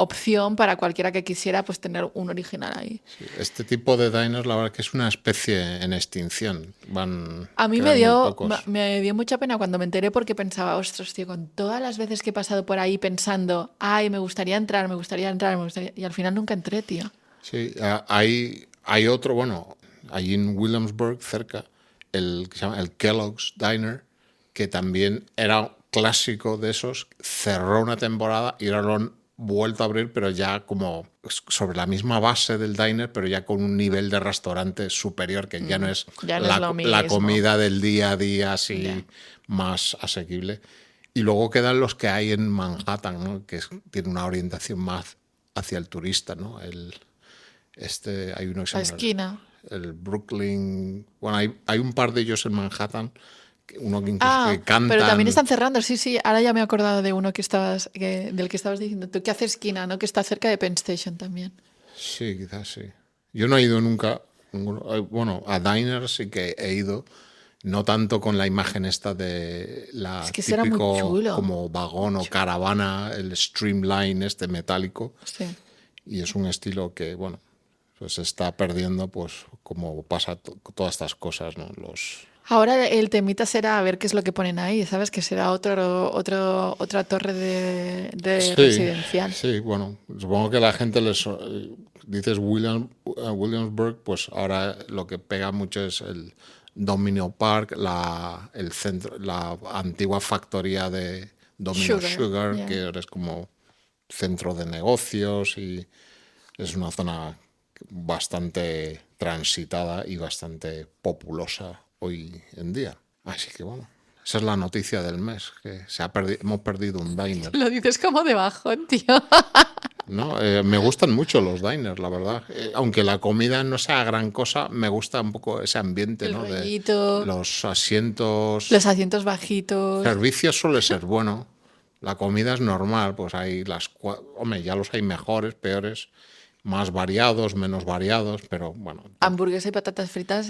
opción para cualquiera que quisiera pues tener un original ahí. Sí, este tipo de diners, la verdad que es una especie en extinción. A mí Quedan muy pocos. me dio mucha pena cuando me enteré porque pensaba, ostras, tío, con todas las veces que he pasado por ahí pensando, ay, me gustaría entrar, me gustaría entrar, me gustaría... Y al final nunca entré, tío. Sí, hay otro, bueno, allí en Williamsburg, cerca, el que se llama el Kellogg's Diner, que también era clásico de esos, cerró una temporada y ahora lo han vuelto a abrir, pero ya como sobre la misma base del diner, pero ya con un nivel de restaurante superior, que ya no es Ya no es lo la mismo. comida del día a día así Ya. más asequible. Y luego quedan los que hay en Manhattan, ¿no? Que tiene una orientación más hacia el turista, ¿no? Hay uno que se La llama esquina. el Brooklyn. Bueno, hay un par de ellos en Manhattan, uno que incluso Ah, que pero también cantan. están cerrando, sí, sí. Ahora ya me he acordado de uno del que estabas diciendo tú, que hace esquina, ¿no? Que está cerca de Penn Station también. Sí, quizás sí. Yo no he ido nunca. Bueno, a diners sí que he ido. No tanto con la imagen esta de Es la que será muy típico chulo. como vagón o caravana, el streamline este metálico. Sí. Y es un estilo que, bueno, pues se está perdiendo, pues como pasa todas estas cosas, ¿no? Ahora el temita será a ver qué es lo que ponen ahí, ¿sabes? Que será otra torre de Sí, residencial. sí, bueno, supongo que la gente dices Williamsburg, pues ahora lo que pega mucho es el Domino Park, el centro, la antigua factoría de Domino Sugar, Yeah. que ahora es como centro de negocios y es una zona bastante transitada y bastante populosa hoy en día. Así que bueno, esa es la noticia del mes, que hemos perdido un diner. Lo dices como de bajón, tío. ¿No? Me gustan mucho los diners, la verdad. Aunque la comida no sea gran cosa, me gusta un poco ese ambiente, El ¿no? De rollito, los asientos. los asientos bajitos. Servicio suele ser bueno. La comida es normal, pues hay hombre, ya los hay mejores, peores, más variados, menos variados, pero bueno, Hamburguesa y patatas fritas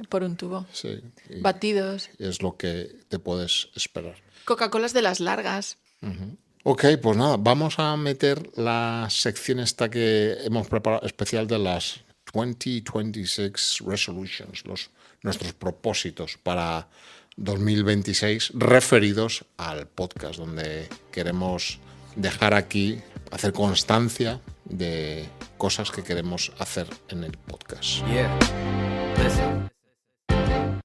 por un tubo. sí, Batidos. es lo que te puedes esperar. Coca-Colas de las largas. Ok, pues nada, vamos a meter la sección esta que hemos preparado especial de las 2026 resolutions, nuestros propósitos para 2026 referidos al podcast, donde queremos dejar aquí, hacer constancia de cosas que queremos hacer en el podcast. Yeah. Listen.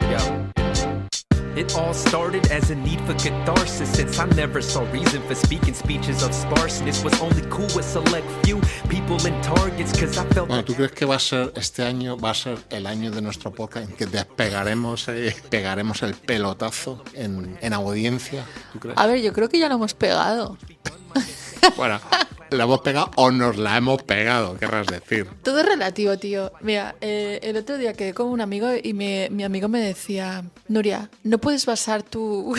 Yo. It all started as a need for catharsis, since I never saw reason for speaking speeches of sparseness. Was only cool with select few people and targets, cause I felt Bueno, ¿tú crees que este año va a ser el año de nuestro podcast en que despegaremos, pegaremos el pelotazo en audiencia? ¿Tú crees? A ver, yo creo que ya lo hemos pegado. Bueno, ¿la hemos pegado o nos la hemos pegado? Querrás decir. Todo es relativo, tío. Mira, el otro día quedé con un amigo y mi amigo me decía, Nuria, no puedes basar tu...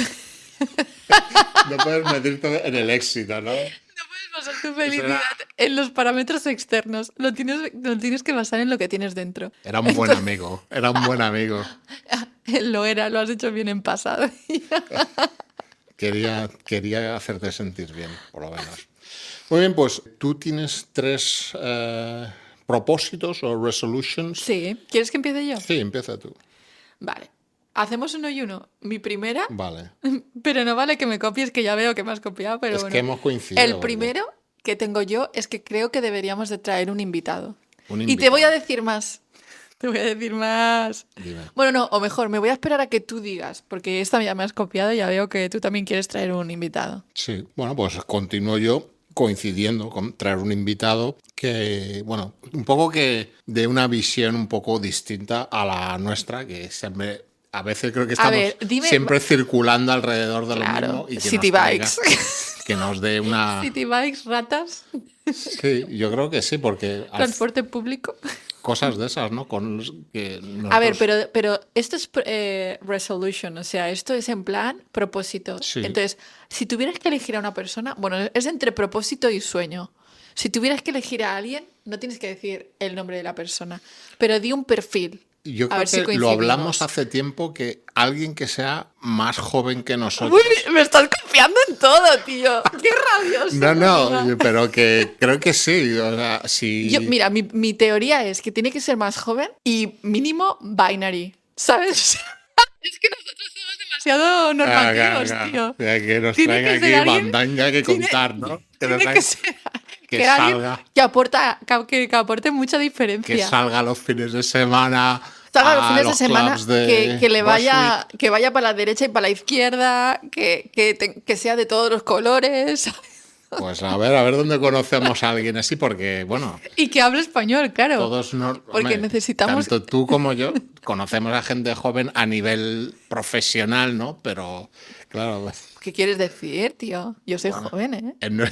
No puedes medirte en el éxito, ¿no? No puedes basar tu felicidad en los parámetros externos. Lo tienes que basar en lo que tienes dentro. Era un buen amigo, era un buen amigo. Lo era, lo has hecho bien en pasado. Quería hacerte sentir bien, por lo menos. Muy bien, pues tú tienes 3 propósitos o resolutions. Sí, ¿quieres que empiece yo? Sí, empieza tú. Vale. Hacemos uno y uno. Mi primera, Vale. pero no vale que me copies, que ya veo que me has copiado, pero Es bueno. que hemos coincidido. El porque primero que tengo yo es que creo que deberíamos de traer un invitado. Un Y te voy a invitado. decir más. Te voy a decir más. Dime. Bueno, no, o mejor, me voy a esperar a que tú digas, porque esta ya me has copiado y ya veo que tú también quieres traer un invitado. Sí, bueno, pues continúo yo coincidiendo con traer un invitado que, bueno, un poco que de una visión un poco distinta a la nuestra, que siempre, a veces creo que estamos ver, dime- siempre circulando alrededor de Claro, lo mismo y que City nos traiga- Bikes. que nos dé una... City Bikes, ratas, Sí, yo creo que sí, porque transporte público. cosas de esas, ¿no? Con los que A ver, nosotros- pero esto es resolution, o sea, esto es en plan propósito. Sí. Entonces, si tuvieras que elegir a una persona, bueno, es entre propósito y sueño. Si tuvieras que elegir a alguien, no tienes que decir el nombre de la persona, pero di un perfil. Yo A creo ver si que lo coincidimos. hablamos hace tiempo, que alguien que sea más joven que nosotros. Uy, me estás confiando en todo, tío. Qué rabioso. No, amiga. pero que creo que sí. O sea, si... Mira, mi teoría es que tiene que ser más joven y mínimo binary, ¿sabes? Es que nosotros somos demasiado normativos, tío. Que nos Tiene traiga que aquí ser alguien- mandanga que tiene- contar, ¿no? Que nos Tiene traiga- que ser que que alguien salga. que aporte mucha que diferencia. salga los fines de semana. Salga los a fines de los semana, clubs de que le vaya, Bushwick. que vaya para la derecha y para la izquierda, que sea de todos los colores Pues a ver dónde conocemos a alguien así, porque, bueno, y que hable español, claro. todos nos. Porque necesitamos- Tanto tú como yo conocemos a gente joven a nivel profesional, ¿no? Pero, claro, ¿Qué quieres decir, tío? Yo soy joven, ¿eh? en nue-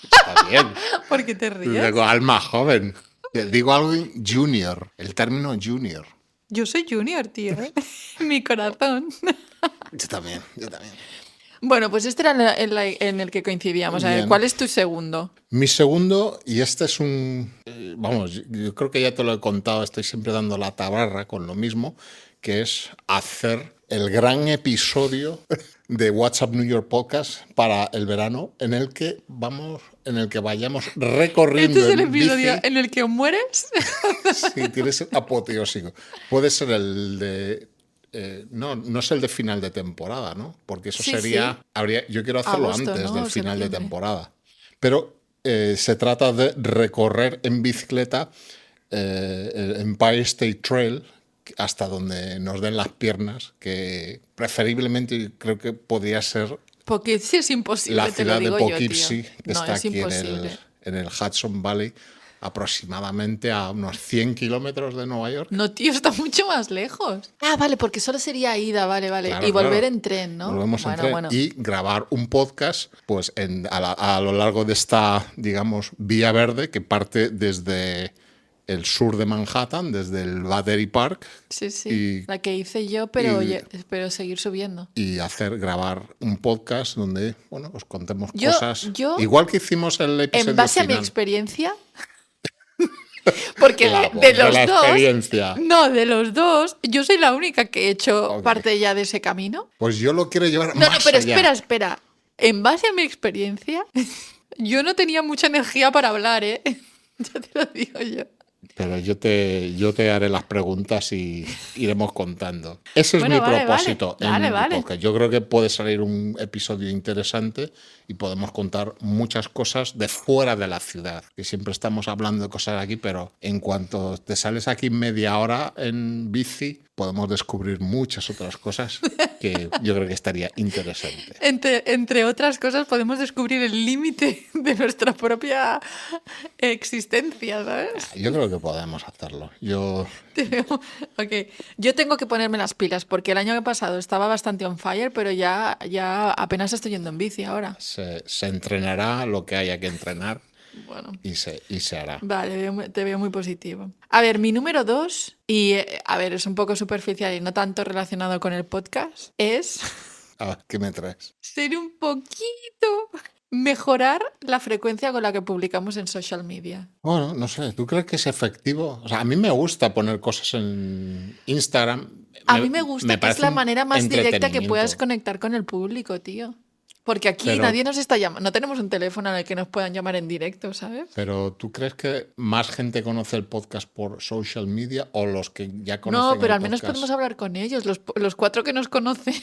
está bien. ¿Por qué te ríes? Digo, alma joven. Digo algo en junior, el término junior. Yo soy junior, tío. ¿eh? Mi corazón. Yo también. Bueno, pues este era en el que coincidíamos. A ver, Bien. ¿cuál es tu segundo? Mi segundo, y este es un... vamos, yo creo que ya te lo he contado, estoy siempre dando la tabarra con lo mismo, que es hacer el gran episodio de WhatsApp New York Podcast para el verano, en el que vayamos recorriendo Este es el en episodio bici. en el que mueres. Sí, tiene que ser apoteósico. Puede ser el de... no es el de final de temporada, ¿no? Porque eso Sí, sería... yo quiero hacerlo Agosto, antes ¿no? del O final de septiembre. temporada. Pero se trata de recorrer en bicicleta el Empire State Trail hasta donde nos den las piernas, que preferiblemente creo que podría ser Porque sí es imposible, la te lo ciudad de digo yo, Poughkeepsie, tío. que No, está es aquí imposible. en el Hudson Valley, aproximadamente a unos 100 kilómetros de Nueva York. No, tío, está mucho más lejos. Ah, vale, porque solo sería ida, vale. Claro, y volver claro. en tren, ¿no? Volvemos en tren bueno. y grabar un podcast pues a lo largo de esta, digamos, vía verde que parte desde el sur de Manhattan, desde el Battery Park, Sí, sí. y- La que hice yo, pero y- oye, espero seguir subiendo. y grabar un podcast donde, bueno, os contemos Yo- cosas. yo- Igual que hicimos el episodio En base a mi final. experiencia. Porque Claro, de de los la dos. experiencia. No, de los dos, yo soy la única que he hecho Ok. parte ya de ese camino. Pues yo lo quiero llevar No, más pero allá. espera. En base a mi experiencia, yo no tenía mucha energía para hablar, ¿eh? Ya te lo digo yo. Pero yo te haré las preguntas y iremos contando. Ese es Bueno, mi vale, propósito vale. en Vale, el vale. podcast. Yo creo que puede salir un episodio interesante y podemos contar muchas cosas de fuera de la ciudad. Que siempre estamos hablando de cosas aquí, pero en cuanto te sales aquí media hora en bici, podemos descubrir muchas otras cosas que yo creo que estaría interesante. Entre otras cosas, podemos descubrir el límite de nuestra propia existencia, ¿sabes? Yo creo que podemos hacerlo. Ok, yo tengo que ponerme las pilas porque el año pasado estaba bastante on fire, pero ya apenas estoy yendo en bici ahora. Se entrenará lo que haya que entrenar Bueno, y se hará. vale, te veo muy positivo. A ver, mi número 2, y a ver, es un poco superficial y no tanto relacionado con el podcast, es A ver, ¿qué me traes? ser un poquito mejorar la frecuencia con la que publicamos en social media. Bueno, no sé, ¿tú crees que es efectivo? O sea, a mí me gusta poner cosas en Instagram A mí me gusta que es parece la un manera más directa que entretenimiento. puedas conectar con el público, tío. Porque aquí Pero- nadie nos está llamando. No tenemos un teléfono en el que nos puedan llamar en directo, ¿sabes? Pero ¿tú crees que más gente conoce el podcast por social media o los que ya conocen No, pero el al menos podcast? podemos hablar con ellos, los 4 que nos conocen.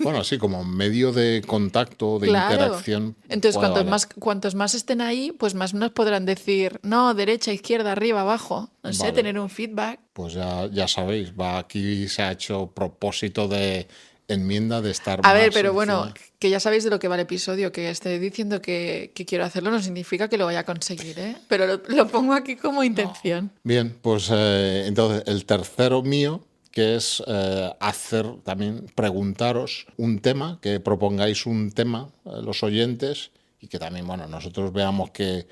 Bueno, sí, como medio de contacto, de Claro. interacción. Entonces, puede cuantos más estén ahí, pues más nos podrán decir, no, derecha, izquierda, arriba, abajo. No sé, Vale. tener un feedback. Pues ya sabéis, aquí se ha hecho propósito de enmienda de estar A ver, más pero encima. bueno, que ya sabéis de lo que va el episodio, que esté diciendo que quiero hacerlo no significa que lo vaya a conseguir, ¿eh? Pero lo pongo aquí como intención. Bien, pues entonces el tercero mío, que es preguntaros un tema, que propongáis un tema los oyentes y que también, bueno, nosotros veamos que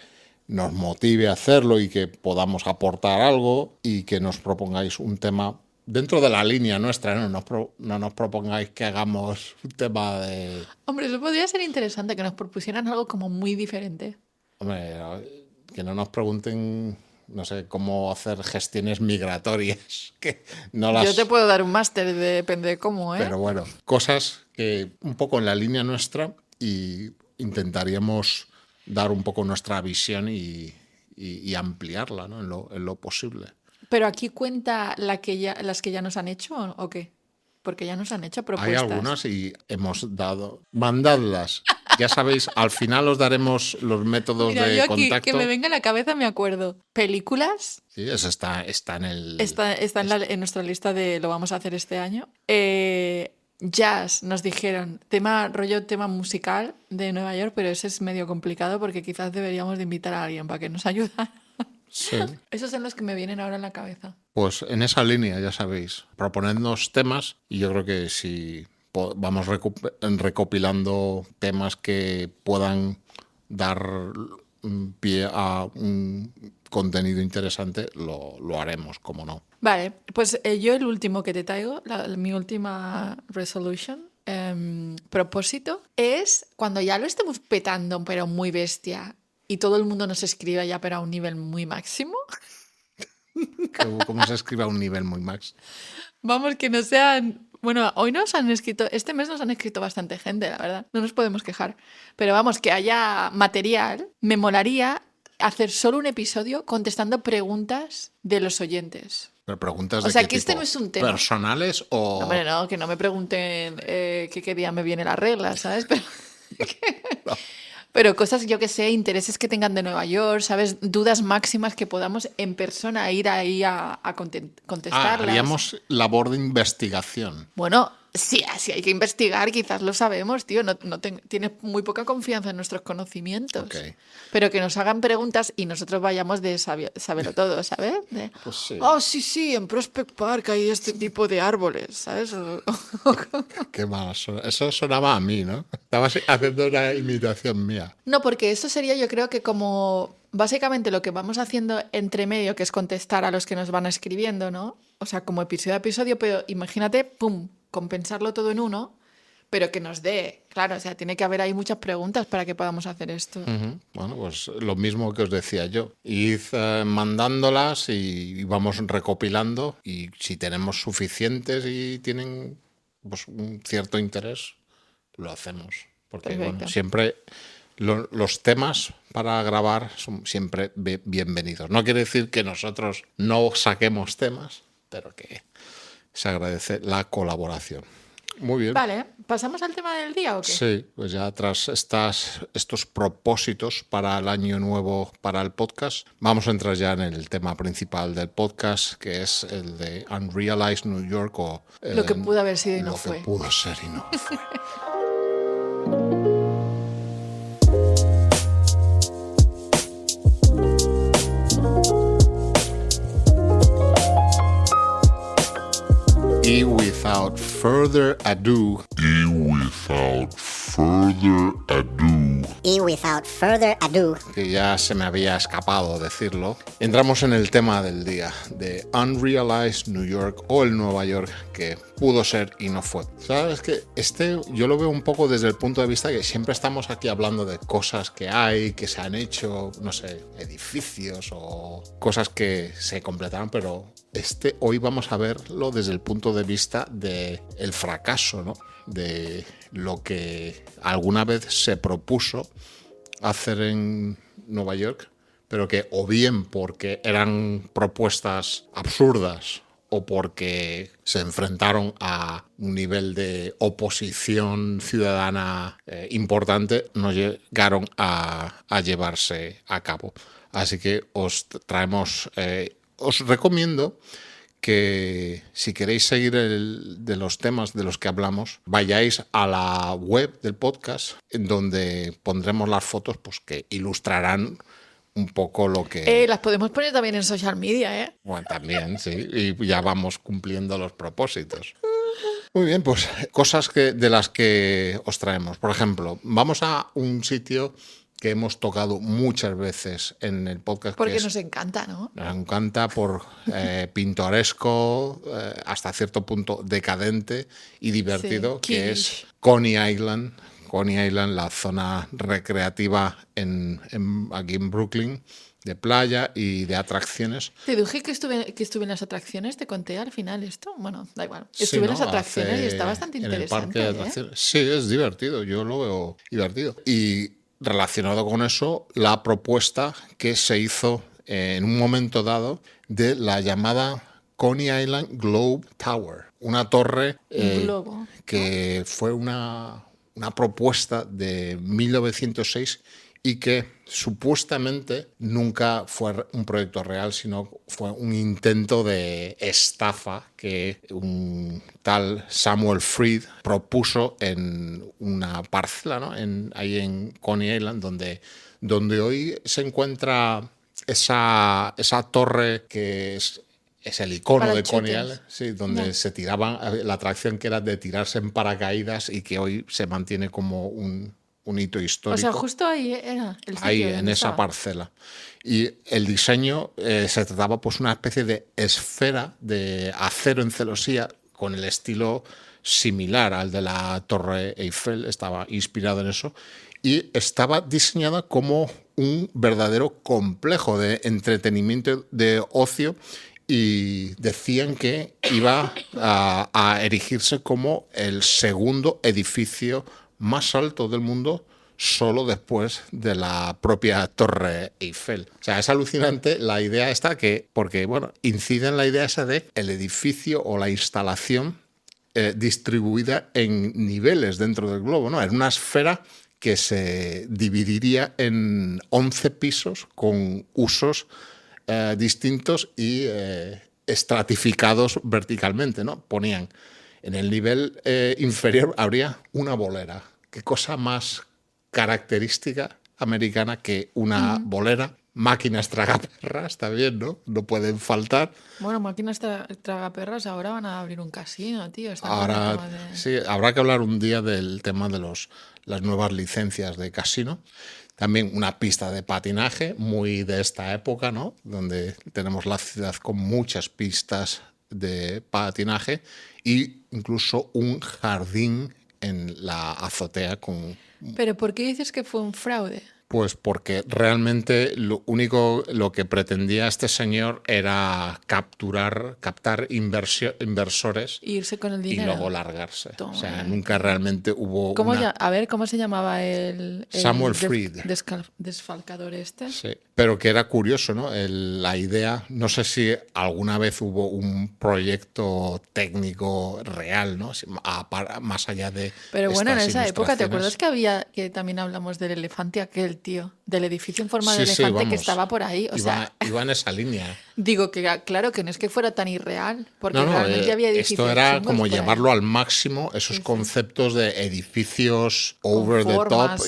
nos motive a hacerlo y que podamos aportar algo y que nos propongáis un tema dentro de la línea nuestra, no nos propongáis que hagamos un tema de... Hombre, eso podría ser interesante, que nos propusieran algo como muy diferente. Hombre, que no nos pregunten, no sé, cómo hacer gestiones migratorias, que no las... Yo te puedo dar un máster, depende de cómo, ¿eh? Pero bueno, cosas que un poco en la línea nuestra y intentaríamos dar un poco nuestra visión y ampliarla, ¿no? en lo posible. Pero aquí cuenta las que ya nos han hecho o qué? Porque ya nos han hecho Hay propuestas. algunas y hemos dado... Mandadlas. Ya sabéis, al final os daremos los métodos Mira, de yo aquí, contacto. que me venga a la cabeza, me acuerdo. Películas. Sí, eso está en el... Está en nuestra lista de lo vamos a hacer este año. Jazz, nos dijeron, tema musical de Nueva York, pero ese es medio complicado porque quizás deberíamos de invitar a alguien para que nos ayude. Sí. Esos son los que me vienen ahora en la cabeza. Pues en esa línea, ya sabéis, proponednos temas y yo creo que si vamos recopilando temas que puedan dar pie a un contenido interesante, lo haremos, como no. Vale, pues yo el último que te traigo, mi última resolution, propósito, es cuando ya lo estemos petando, pero muy bestia, y todo el mundo nos escriba ya, pero a un nivel muy máximo. ¿Cómo se escribe a un nivel muy max? Vamos, que no sean... Bueno, hoy nos han escrito, este mes nos han escrito bastante gente, la verdad, no nos podemos quejar. Pero vamos, que haya material, me molaría hacer solo un episodio contestando preguntas de los oyentes. Pero preguntas O de sea, qué que este tipo, no es un tema. ¿personales o...? No, hombre, no, que no me pregunten qué día me viene la regla, ¿sabes? Pero cosas, yo que sé, intereses que tengan de Nueva York, ¿sabes? Dudas máximas que podamos en persona ir ahí a contestarlas. Haríamos labor de investigación. Bueno, sí, así hay que investigar, quizás lo sabemos, tío. Tienes muy poca confianza en nuestros conocimientos. Ok. Pero que nos hagan preguntas y nosotros vayamos de saberlo todo, ¿sabes? Pues sí. Oh, sí, en Prospect Park hay este tipo de árboles, ¿sabes? Qué mal. Eso sonaba a mí, ¿no? Estabas haciendo una imitación mía. No, porque eso sería, yo creo que como básicamente lo que vamos haciendo entre medio, que es contestar a los que nos van escribiendo, ¿no? O sea, como episodio a episodio, pero imagínate, pum, compensarlo todo en uno, pero que nos dé, claro, o sea, tiene que haber ahí muchas preguntas para que podamos hacer esto. Ujú. Bueno, pues lo mismo que os decía yo. Id mandándolas y vamos recopilando y si tenemos suficientes y tienen pues, un cierto interés, lo hacemos. Porque Perfecto. bueno, siempre los temas para grabar son siempre bienvenidos. No quiere decir que nosotros no saquemos temas, pero que se agradece la colaboración. Muy bien. Vale, ¿pasamos al tema del día o qué? Sí, pues ya tras estos propósitos para el año nuevo para el podcast, vamos a entrar ya en el tema principal del podcast, que es el de Unrealized New York o... Lo que pudo haber sido y no lo fue. que pudo ser y no fue. Y without further ado, Y without further ado, que ya se me había escapado decirlo, entramos en el tema del día, de Unrealized New York o el Nueva York que pudo ser y no fue. ¿Sabes que yo lo veo un poco desde el punto de vista que siempre estamos aquí hablando de cosas que hay, que se han hecho, no sé, edificios o cosas que se completaron, pero hoy vamos a verlo desde el punto de vista del fracaso, ¿no? De lo que alguna vez se propuso hacer en Nueva York, pero que o bien porque eran propuestas absurdas o porque se enfrentaron a un nivel de oposición ciudadana importante, no llegaron a llevarse a cabo. Así que os recomiendo que si queréis seguir de los temas de los que hablamos, vayáis a la web del podcast, en donde pondremos las fotos pues, que ilustrarán un poco lo que... Las podemos poner también en social media, ¿eh? Bueno, también, sí, y ya vamos cumpliendo los propósitos. Muy bien, pues cosas de las que os traemos. Por ejemplo, vamos a un sitio que hemos tocado muchas veces en el podcast. Porque nos encanta, ¿no? Nos encanta por pintoresco, hasta cierto punto decadente y divertido, sí, que es Coney Island. Coney Island, la zona recreativa aquí en Brooklyn, de playa y de atracciones. Te dije que estuve en las atracciones, te conté al final esto. Bueno, da igual. Sí, Estuve en ¿no? las atracciones y está bastante interesante. En el parque de atracciones. Sí, es divertido, yo lo veo divertido. Y relacionado con eso, la propuesta que se hizo en un momento dado de la llamada Coney Island Globe Tower, una torre globo, que fue una propuesta de 1906 y que supuestamente nunca fue un proyecto real, sino fue un intento de estafa que un tal Samuel Freed propuso en una parcela, ¿no? Ahí en Coney Island, donde hoy se encuentra esa torre que es el icono de Coney Island, sí, donde se tiraban, la atracción que era de tirarse en paracaídas y que hoy se mantiene como un hito histórico. O sea, justo ahí era el sitio. Ahí, en esa parcela. Y el diseño se trataba pues una especie de esfera de acero en celosía con el estilo similar al de la Torre Eiffel, estaba inspirado en eso, y estaba diseñada como un verdadero complejo de entretenimiento, de ocio, y decían que iba a erigirse como el segundo edificio más alto del mundo, solo después de la propia Torre Eiffel. O sea, es alucinante la idea esta porque, bueno, incide en la idea esa de el edificio o la instalación distribuida en niveles dentro del globo, ¿no? En una esfera que se dividiría en 11 pisos con usos distintos y estratificados verticalmente, ¿no? Ponían en el nivel inferior habría una bolera. Qué cosa más característica americana que una bolera. Máquinas tragaperras también, ¿no? No pueden faltar. Bueno, máquinas tragaperras ahora van a abrir un casino, tío. Ahora, sí, habrá que hablar un día del tema de las nuevas licencias de casino. También una pista de patinaje muy de esta época, ¿no? Donde tenemos la ciudad con muchas pistas de patinaje e incluso un jardín en la azotea con... ¿Pero por qué dices que fue un fraude? Pues porque realmente lo que pretendía este señor era captar inversores e irse con el dinero y luego largarse. Toma. O sea, nunca realmente hubo A ver, ¿cómo se llamaba el Samuel Freed. Desfalcador este? Sí, pero que era curioso, ¿no? La idea, no sé si alguna vez hubo un proyecto técnico real, ¿no? Más allá de... Pero bueno, en estas esa época, ¿te ilustraciones. acuerdas que también hablamos del elefante aquel, tío? Del edificio en forma de Sí, elefante vamos. que estaba por ahí. O sea, iba en esa línea. digo que claro que no es que fuera tan irreal, porque No, realmente había edificios esto era chungos como por ahí. llevarlo al máximo, esos conceptos de edificios over the top formas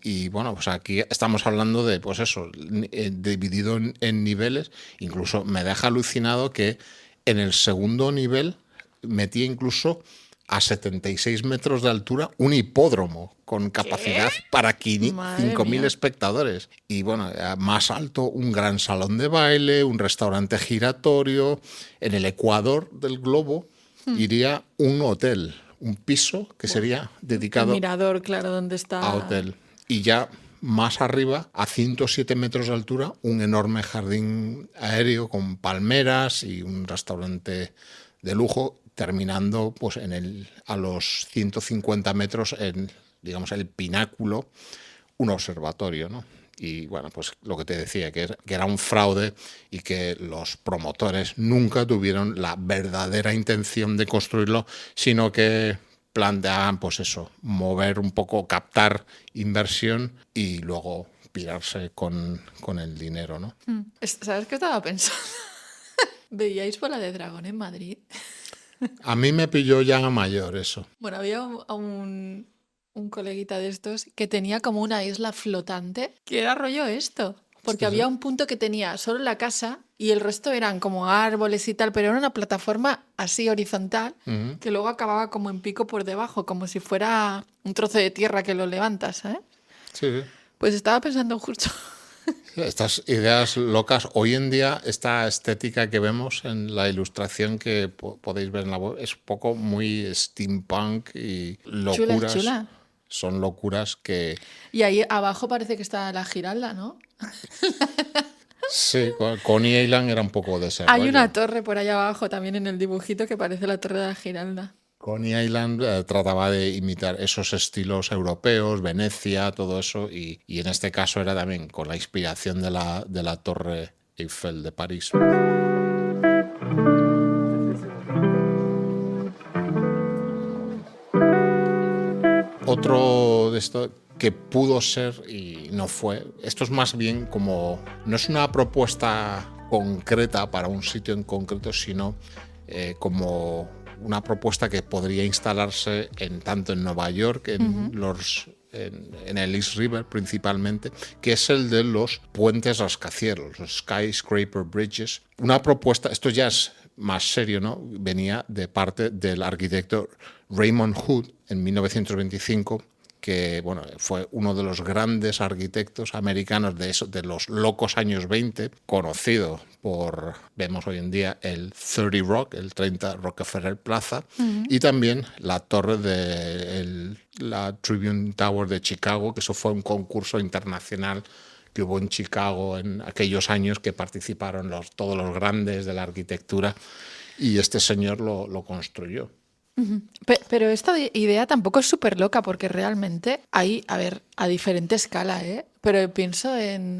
y bueno, pues aquí estamos hablando de, pues eso, dividido en niveles. Incluso me deja alucinado que en el segundo nivel metía incluso a 76 metros de altura un hipódromo con capacidad para 5.000 espectadores. Y bueno, más alto un gran salón de baile, un restaurante giratorio. En el ecuador del globo iría un hotel, un piso que sería dedicado El mirador, claro, donde está... a hotel. Y ya más arriba, a 107 metros de altura, un enorme jardín aéreo con palmeras y un restaurante de lujo, terminando pues a los 150 metros en, digamos, el pináculo, un observatorio, ¿no? Y bueno, pues lo que te decía, que era un fraude y que los promotores nunca tuvieron la verdadera intención de construirlo, sino que planteaban, pues eso, mover un poco, captar inversión y luego pirarse con el dinero, ¿no? ¿Sabes qué estaba pensando? ¿Veíais Bola de Dragón en Madrid? A mí me pilló ya mayor eso. Bueno, había un coleguita de estos que tenía como una isla flotante, que era rollo esto. Porque había un punto que tenía solo la casa y el resto eran como árboles y tal, pero era una plataforma así horizontal que luego acababa como en pico por debajo, como si fuera un trozo de tierra que lo levantas, ¿sabes? Sí, sí. Pues estaba pensando justo. Estas ideas locas, hoy en día esta estética que vemos en la ilustración que podéis ver en la web es un poco muy steampunk y locuras. Chula. Son locuras que... Y ahí abajo parece que está la Giralda, ¿no? Sí, Coney Island era un poco de ese Hay rollo. una torre por allá abajo también en el dibujito que parece la torre de la Giralda. Coney Island trataba de imitar esos estilos europeos, Venecia, todo eso, y en este caso era también con la inspiración de la Torre Eiffel de París. Otro de esto que pudo ser y no fue, esto es más bien como, no es una propuesta concreta para un sitio en concreto, sino como una propuesta que podría instalarse tanto en Nueva York, en el East River principalmente, que es el de los puentes rascacielos, los skyscraper bridges. Una propuesta, esto ya es más serio, ¿no? Venía de parte del arquitecto Raymond Hood en 1925, que bueno, fue uno de los grandes arquitectos americanos de los locos años 20, conocido por, vemos hoy en día, el 30 Rock, el 30 Rockefeller Plaza, y también la torre de la Tribune Tower de Chicago, que eso fue un concurso internacional que hubo en Chicago en aquellos años que participaron todos los grandes de la arquitectura, y este señor lo construyó. Pero esta idea tampoco es súper loca porque realmente hay, a ver, a diferente escala, ¿eh? Pero pienso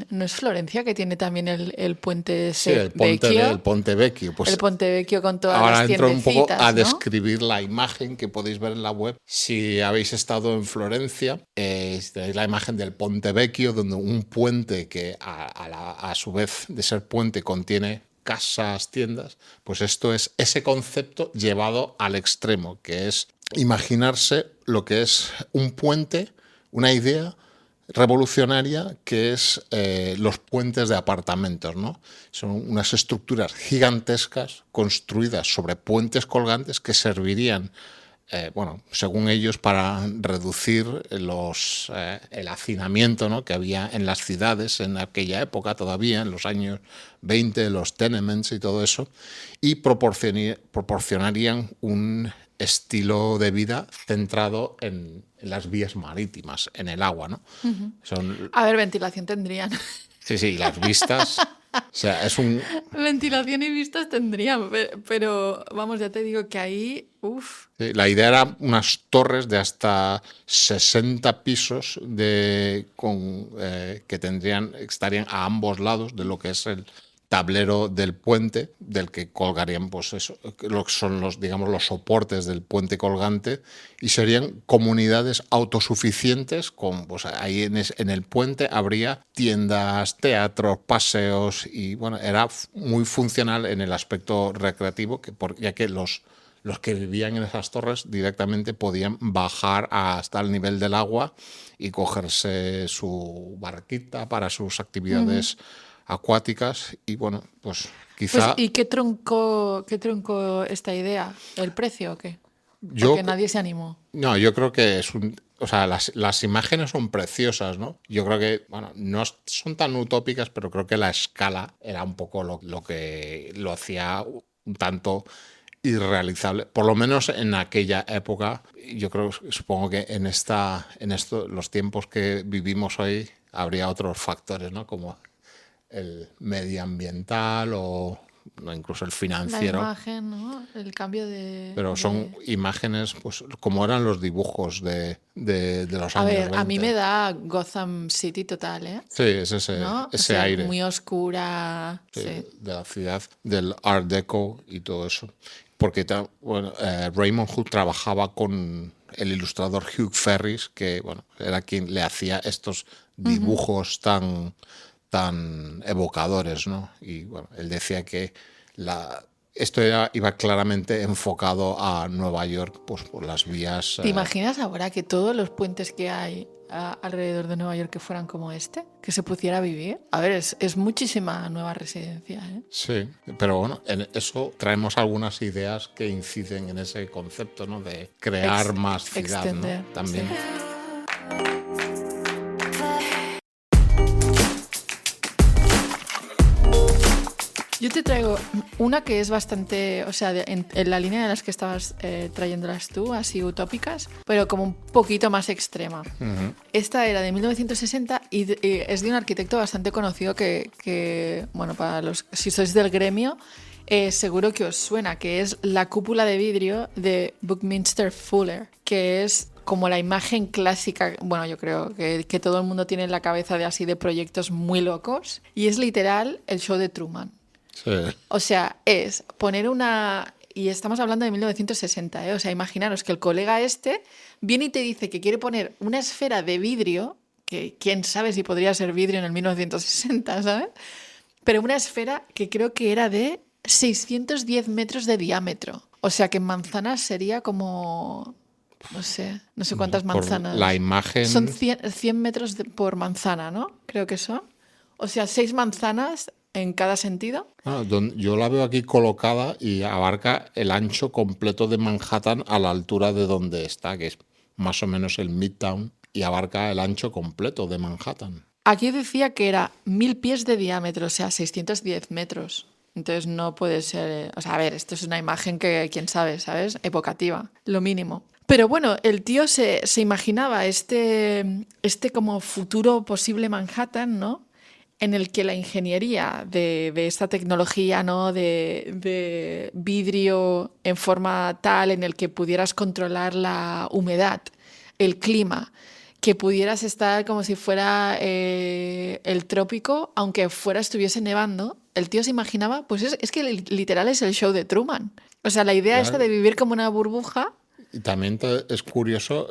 ¿no es Florencia que tiene también el puente Sí, el Ponte Vecchio. Pues el Ponte Vecchio con todas ahora las entro un poco a ¿no? describir la imagen que podéis ver en la web. Si habéis estado en Florencia, tenéis la imagen del Ponte Vecchio, donde un puente que a su vez de ser puente contiene casas, tiendas, pues esto es ese concepto llevado al extremo, que es imaginarse lo que es un puente, una idea revolucionaria que es los puentes de apartamentos, ¿no? Son unas estructuras gigantescas construidas sobre puentes colgantes que servirían, bueno, según ellos, para reducir el hacinamiento, ¿no?, que había en las ciudades en aquella época todavía, en los años 20, los tenements y todo eso, y proporcionarían un estilo de vida centrado en las vías marítimas, en el agua, ¿no? A ver, ventilación tendrían. Sí, y las vistas... O sea, es un... Ventilación y vistas tendrían, pero vamos, ya te digo que ahí, uff. Sí, la idea era unas torres de hasta 60 pisos que estarían a ambos lados de lo que es el tablero del puente, del que colgarían, pues eso, lo que son los soportes del puente colgante, y serían comunidades autosuficientes. Pues ahí en el puente habría tiendas, teatros, paseos, y bueno, era muy funcional en el aspecto recreativo, ya que los que vivían en esas torres directamente podían bajar hasta el nivel del agua y cogerse su barquita para sus actividades acuáticas. Y bueno, pues quizá... Pues, ¿y qué truncó esta idea? ¿El precio o qué? Porque nadie se animó. No, yo creo que o sea, las imágenes son preciosas, ¿no? Yo creo que, bueno, no son tan utópicas, pero creo que la escala era un poco lo que lo hacía un tanto irrealizable, por lo menos en aquella época. Yo supongo que en los tiempos que vivimos hoy, habría otros factores, ¿no? Como el medioambiental o no, incluso el La financiero. imagen, ¿no? El cambio de... Pero son imágenes, pues, como eran los dibujos de los A años ver, 20. a mí me da Gotham City total, ¿eh? Sí, es ese, ¿No? ese O sea, aire muy oscura. Sí. de la ciudad, del Art Deco y todo eso. Porque bueno, Raymond Hood trabajaba con el ilustrador Hugh Ferris, que bueno, era quien le hacía estos dibujos tan evocadores, ¿no? Y bueno, él decía que esto iba claramente enfocado a Nueva York, pues por las vías. ¿Te imaginas ahora que todos los puentes que hay alrededor de Nueva York que fueran como este? Que se pudiera vivir. A ver, es muchísima nueva residencia, ¿eh? Sí, pero bueno, en eso traemos algunas ideas que inciden en ese concepto, ¿no? De crear más ciudad, extender, ¿no? También. sí. Yo te traigo una que es bastante, o sea, en la línea de las que estabas trayéndolas tú, así utópicas, pero como un poquito más extrema. Esta era de 1960 y es de un arquitecto bastante conocido que bueno, para los, si sois del gremio, seguro que os suena, que es la cúpula de vidrio de Buckminster Fuller, que es como la imagen clásica, bueno, yo creo que todo el mundo tiene en la cabeza de así de proyectos muy locos, y es literal el show de Truman. Sí. O sea, es poner una... Y estamos hablando de 1960, ¿eh? O sea, imaginaros que el colega este viene y te dice que quiere poner una esfera de vidrio, que quién sabe si podría ser vidrio en el 1960, ¿sabes? Pero una esfera que creo que era de 610 metros de diámetro. O sea, que en manzanas sería como... No sé cuántas Por manzanas. la imagen. Son 100 metros por manzana, ¿no? Creo que son. O sea, 6 manzanas en cada sentido. Yo la veo aquí colocada y abarca el ancho completo de Manhattan a la altura de donde está, que es más o menos el Midtown, y abarca el ancho completo de Manhattan. Aquí decía que era 1000 pies de diámetro, o sea, 610 metros. Entonces no puede ser... O sea, a ver, esto es una imagen que, quién sabe, ¿sabes? Evocativa, lo mínimo. Pero bueno, el tío se imaginaba este como futuro posible Manhattan, ¿no? En el que la ingeniería de esta tecnología, ¿no? de vidrio en forma tal en el que pudieras controlar la humedad, el clima, que pudieras estar como si fuera el trópico, aunque estuviese nevando. El tío se imaginaba, pues es que literal es el show de Truman. O sea, la idea esta de vivir como una burbuja. Y también es curioso,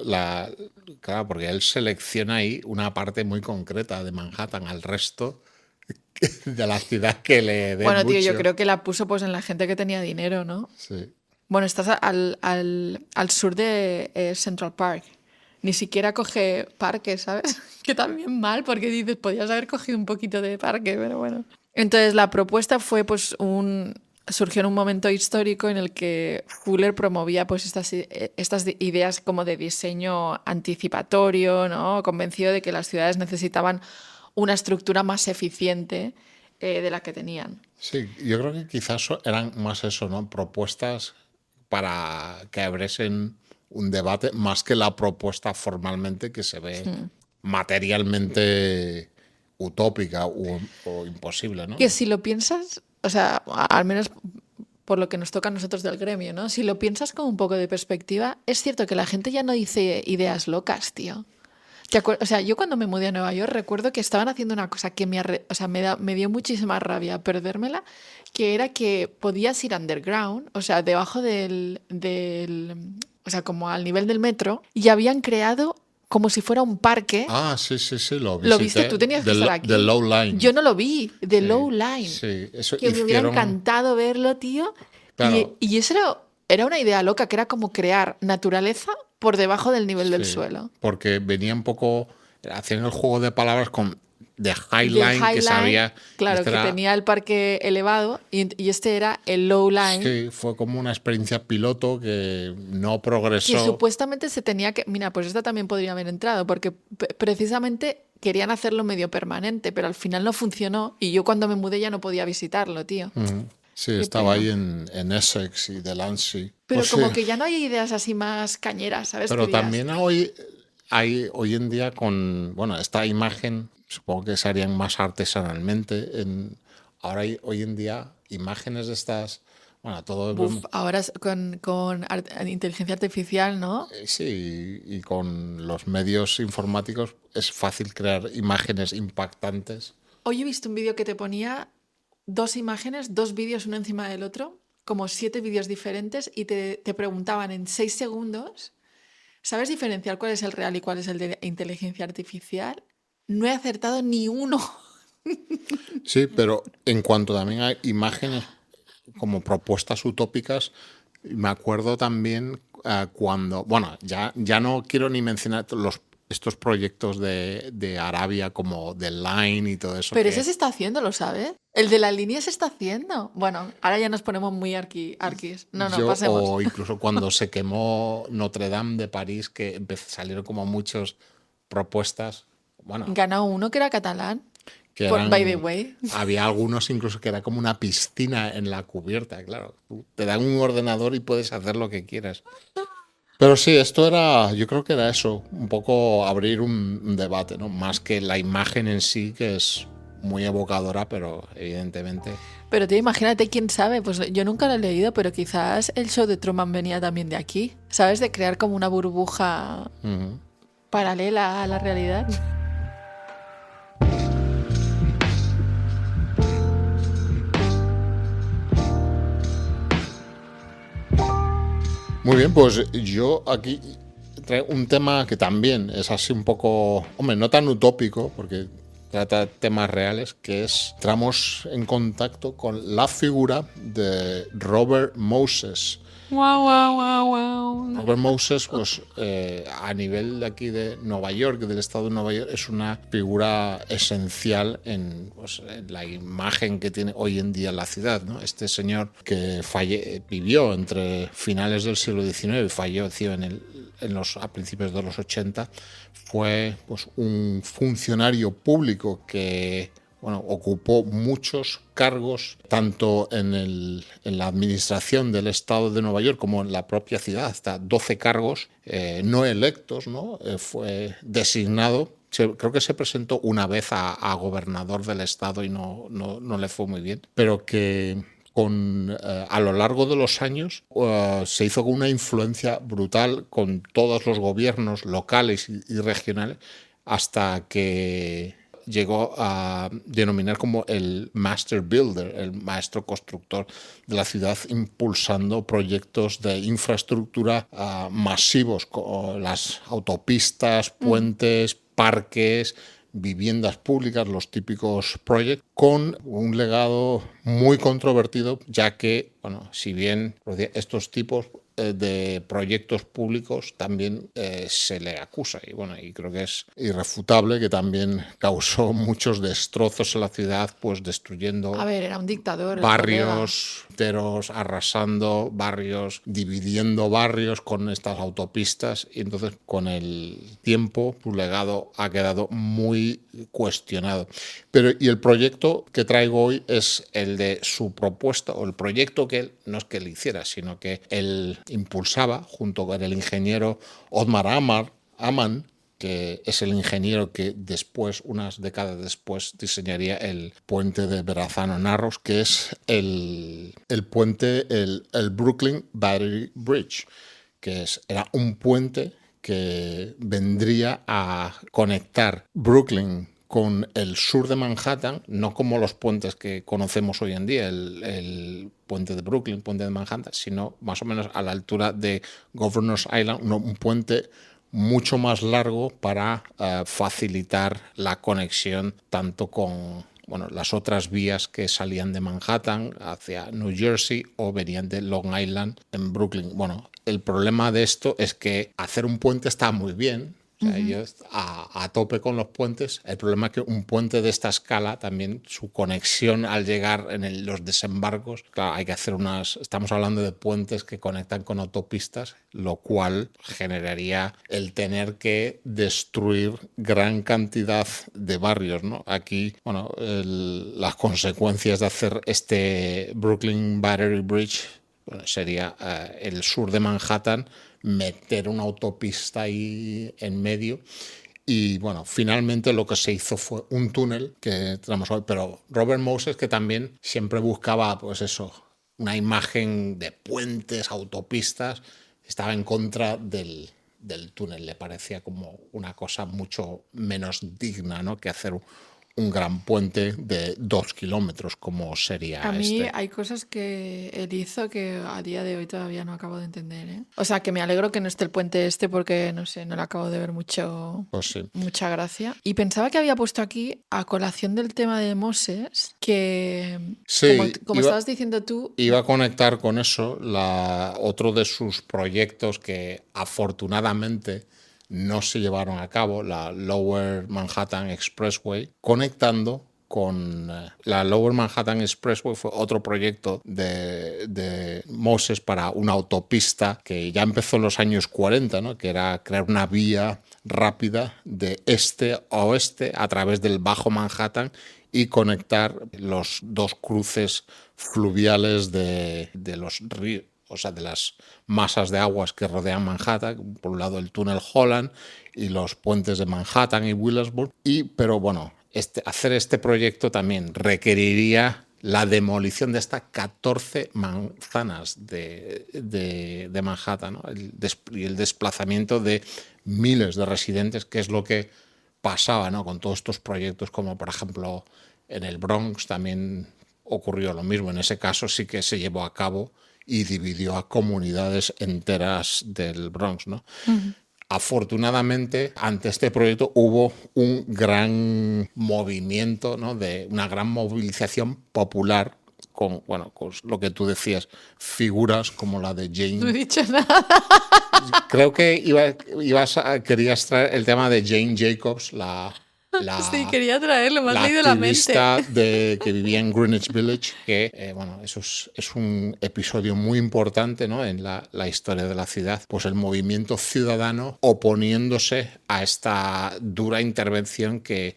claro, porque él selecciona ahí una parte muy concreta de Manhattan, al resto de la ciudad que le dé Bueno, tío, mucho. yo creo que la puso pues en la gente que tenía dinero, ¿no? Sí. Bueno, estás al sur de Central Park. Ni siquiera coge parque, ¿sabes? Que también mal, porque dices, podías haber cogido un poquito de parque, pero bueno. Entonces la propuesta fue pues surgió en un momento histórico en el que Fuller promovía pues estas ideas como de diseño anticipatorio, ¿no? Convencido de que las ciudades necesitaban una estructura más eficiente de la que tenían. Sí, yo creo que quizás eran más eso, ¿no? Propuestas para que abriesen un debate, más que la propuesta formalmente que se ve materialmente utópica o imposible, ¿no? Que si lo piensas, o sea, al menos por lo que nos toca a nosotros del gremio, ¿no? Si lo piensas con un poco de perspectiva, es cierto que la gente ya no dice ideas locas, tío. O sea, yo cuando me mudé a Nueva York recuerdo que estaban haciendo una cosa que me dio muchísima rabia perdérmela, que era que podías ir underground, o sea, debajo o sea, como al nivel del metro, y habían creado como si fuera un parque. Ah, sí, lo visité. ¿Lo viste? Tú tenías que estar aquí. The Low Line. Yo no lo vi, The Low Line. Sí, eso que me hubiera encantado verlo, tío. Claro. Y eso era una idea loca, que era como crear naturaleza por debajo del nivel del suelo. Porque venía un poco, hacían el juego de palabras con The High Line, que sabía... Claro, que tenía el parque elevado y este era el Low Line. Sí, fue como una experiencia piloto que no progresó. Que supuestamente se tenía que... Mira, pues esta también podría haber entrado, porque precisamente querían hacerlo medio permanente, pero al final no funcionó y yo cuando me mudé ya no podía visitarlo, tío. Sí, estaba ahí en Essex y Delancey. Pero Pues como sí. que ya no hay ideas así más cañeras, ¿sabes? Pero Que digas, también hoy en día con, bueno, esta imagen supongo que se harían más artesanalmente. Hoy en día, imágenes de estas, bueno, todo... Ahora con inteligencia artificial, ¿no? Sí, y con los medios informáticos es fácil crear imágenes impactantes. Hoy he visto un vídeo que te ponía 2 imágenes, 2 vídeos uno encima del otro, como 7 vídeos diferentes, y te preguntaban en 6 segundos, ¿sabes diferenciar cuál es el real y cuál es el de inteligencia artificial? No he acertado ni uno. Sí, pero en cuanto también hay imágenes como propuestas utópicas, me acuerdo también cuando, bueno, ya no quiero ni mencionar estos proyectos de Arabia como The Line y todo eso. Pero ese se está haciendo, ¿lo sabes? El de la línea se está haciendo. Bueno, ahora ya nos ponemos muy arquis. No, pasemos. O incluso cuando se quemó Notre Dame de París, que salieron como muchas propuestas. Bueno, ganó uno que era catalán. Que by the way. Había algunos incluso que era como una piscina en la cubierta, claro. Te dan un ordenador y puedes hacer lo que quieras. Pero sí, yo creo que era eso, un poco abrir un debate, ¿no? Más que la imagen en sí, que es muy evocadora, pero evidentemente... Pero imagínate, quién sabe, pues yo nunca lo he leído, pero quizás el show de Truman venía también de aquí, ¿sabes? De crear como una burbuja paralela a la realidad. Muy bien, pues yo aquí traigo un tema que también es así un poco, hombre, no tan utópico, porque trata temas reales, que entramos en contacto con la figura de Robert Moses. Wow. Robert Moses, pues a nivel de aquí de Nueva York, del estado de Nueva York, es una figura esencial en la imagen que tiene hoy en día la ciudad, ¿no? Este señor que vivió entre finales del siglo XIX y falleció a principios de los 80, fue pues un funcionario público que ocupó muchos cargos tanto en la administración del estado de Nueva York como en la propia ciudad, hasta 12 cargos no electos, ¿no? Fue designado. Creo que se presentó una vez a gobernador del estado y no le fue muy bien, pero que a lo largo de los años se hizo con una influencia brutal con todos los gobiernos locales y regionales, hasta que llegó a denominar como el Master Builder, el maestro constructor de la ciudad, impulsando proyectos de infraestructura masivos, como las autopistas, puentes, parques, viviendas públicas, los típicos proyectos, con un legado muy controvertido, ya que, si bien estos tipos de proyectos públicos también se le acusa, y creo que es irrefutable que también causó muchos destrozos en la ciudad, pues destruyendo era un dictador, barrios enteros, arrasando barrios, dividiendo barrios con estas autopistas, y entonces con el tiempo su legado ha quedado muy cuestionado. Y el proyecto que traigo hoy es el de su propuesta, o el proyecto que él, no es que él hiciera, sino que él impulsaba junto con el ingeniero Otmar Ammann, que es el ingeniero que después, unas décadas después, diseñaría el puente de Verrazano Narrows, que es el puente, el Brooklyn Battery Bridge, que era un puente que vendría a conectar Brooklyn con el sur de Manhattan, no como los puentes que conocemos hoy en día, el puente de Brooklyn, puente de Manhattan, sino más o menos a la altura de Governor's Island, un puente mucho más largo para facilitar la conexión tanto con las otras vías que salían de Manhattan hacia New Jersey o venían de Long Island en Brooklyn. El problema de esto es que hacer un puente está muy bien. Yo a tope con los puentes. El problema es que un puente de esta escala, también su conexión al llegar en los desembarcos, claro, hay que hacer estamos hablando de puentes que conectan con autopistas, lo cual generaría el tener que destruir gran cantidad de barrios, ¿no? Aquí, las consecuencias de hacer este Brooklyn Battery Bridge sería el sur de Manhattan, meter una autopista ahí en medio Y bueno, finalmente lo que se hizo fue un túnel que tenemos hoy, pero Robert Moses, que también siempre buscaba, pues eso, una imagen de puentes, autopistas, estaba en contra del túnel. Le parecía como una cosa mucho menos digna, ¿no?, que hacer un gran puente de 2 kilómetros como sería A mí este. hay cosas que él hizo que a día de hoy todavía no acabo de entender, ¿eh? O sea, que me alegro que no esté el puente este porque, no sé, no le acabo de ver Pues sí. mucha gracia. Y pensaba que había puesto aquí, a colación del tema de Moses, que, Sí, como estabas diciendo tú, iba a conectar con eso otro de sus proyectos que afortunadamente no se llevaron a cabo, la Lower Manhattan Expressway, conectando con la Lower Manhattan Expressway. Fue otro proyecto de Moses para una autopista que ya empezó en los años 40, ¿no?, que era crear una vía rápida de este a oeste a través del Bajo Manhattan y conectar los dos cruces fluviales de los ríos, o sea, de las masas de aguas que rodean Manhattan, por un lado el túnel Holland y los puentes de Manhattan y Williamsburg. Pero bueno, hacer este proyecto también requeriría la demolición de estas 14 manzanas de Manhattan, ¿no?, y el desplazamiento de miles de residentes, que es lo que pasaba, ¿no?, con todos estos proyectos, como por ejemplo en el Bronx también ocurrió lo mismo. En ese caso sí que se llevó a cabo y dividió a comunidades enteras del Bronx, ¿no? Afortunadamente, ante este proyecto hubo un gran movimiento, ¿no?, de una gran movilización popular con lo que tú decías, figuras como la de Jane. no he dicho nada. Creo que querías traer el tema de Jane Jacobs, Sí, quería traerlo, me has la leído la mente. activista que vivía en Greenwich Village, que eso es un episodio muy importante, ¿no?, en la historia de la ciudad. Pues el movimiento ciudadano oponiéndose a esta dura intervención que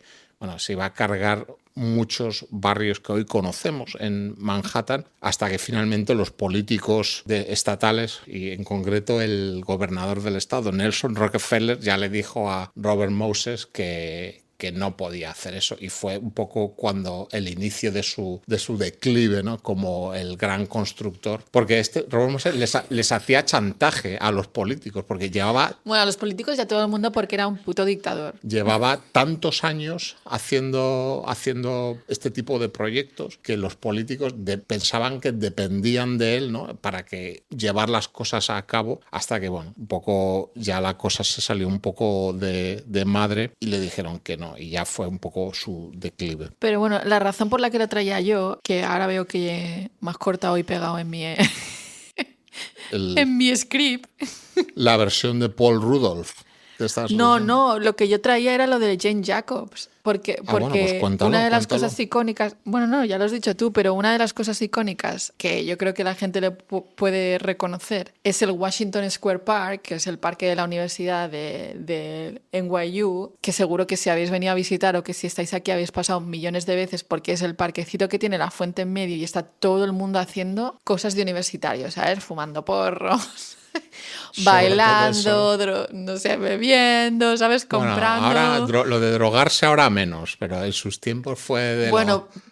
se iba a cargar muchos barrios que hoy conocemos en Manhattan, hasta que finalmente los políticos estatales, y en concreto el gobernador del estado, Nelson Rockefeller, ya le dijo a Robert Moses que no podía hacer eso, y fue un poco cuando el inicio de su declive, ¿no?, como el gran constructor, porque Robert Moses les hacía chantaje a los políticos, porque Bueno, a los políticos y a todo el mundo, porque era un puto dictador. llevaba tantos años haciendo este tipo de proyectos que los políticos pensaban que dependían de él, ¿no?, para que llevar las cosas a cabo, hasta que un poco ya la cosa se salió un poco de madre y le dijeron que no, y ya fue un poco su declive. Pero bueno, la razón por la que lo traía yo, que ahora veo que más cortado y pegado en mi en mi script. La versión de Paul Rudolph. No, lo que yo traía era lo de Jane Jacobs, porque pues cuéntalo, una de las cuéntalo. cosas icónicas, ya lo has dicho tú, pero una de las cosas icónicas que yo creo que la gente le puede reconocer es el Washington Square Park, que es el parque de la Universidad de NYU, que seguro que si habéis venido a visitar o que si estáis aquí habéis pasado millones de veces, porque es el parquecito que tiene la fuente en medio y está todo el mundo haciendo cosas de universitarios, ¿sabes? Fumando porros. Bailando, no sé, bebiendo, ¿sabes? Comprando. Bueno, ahora lo de drogarse ahora menos, pero en sus tiempos fue de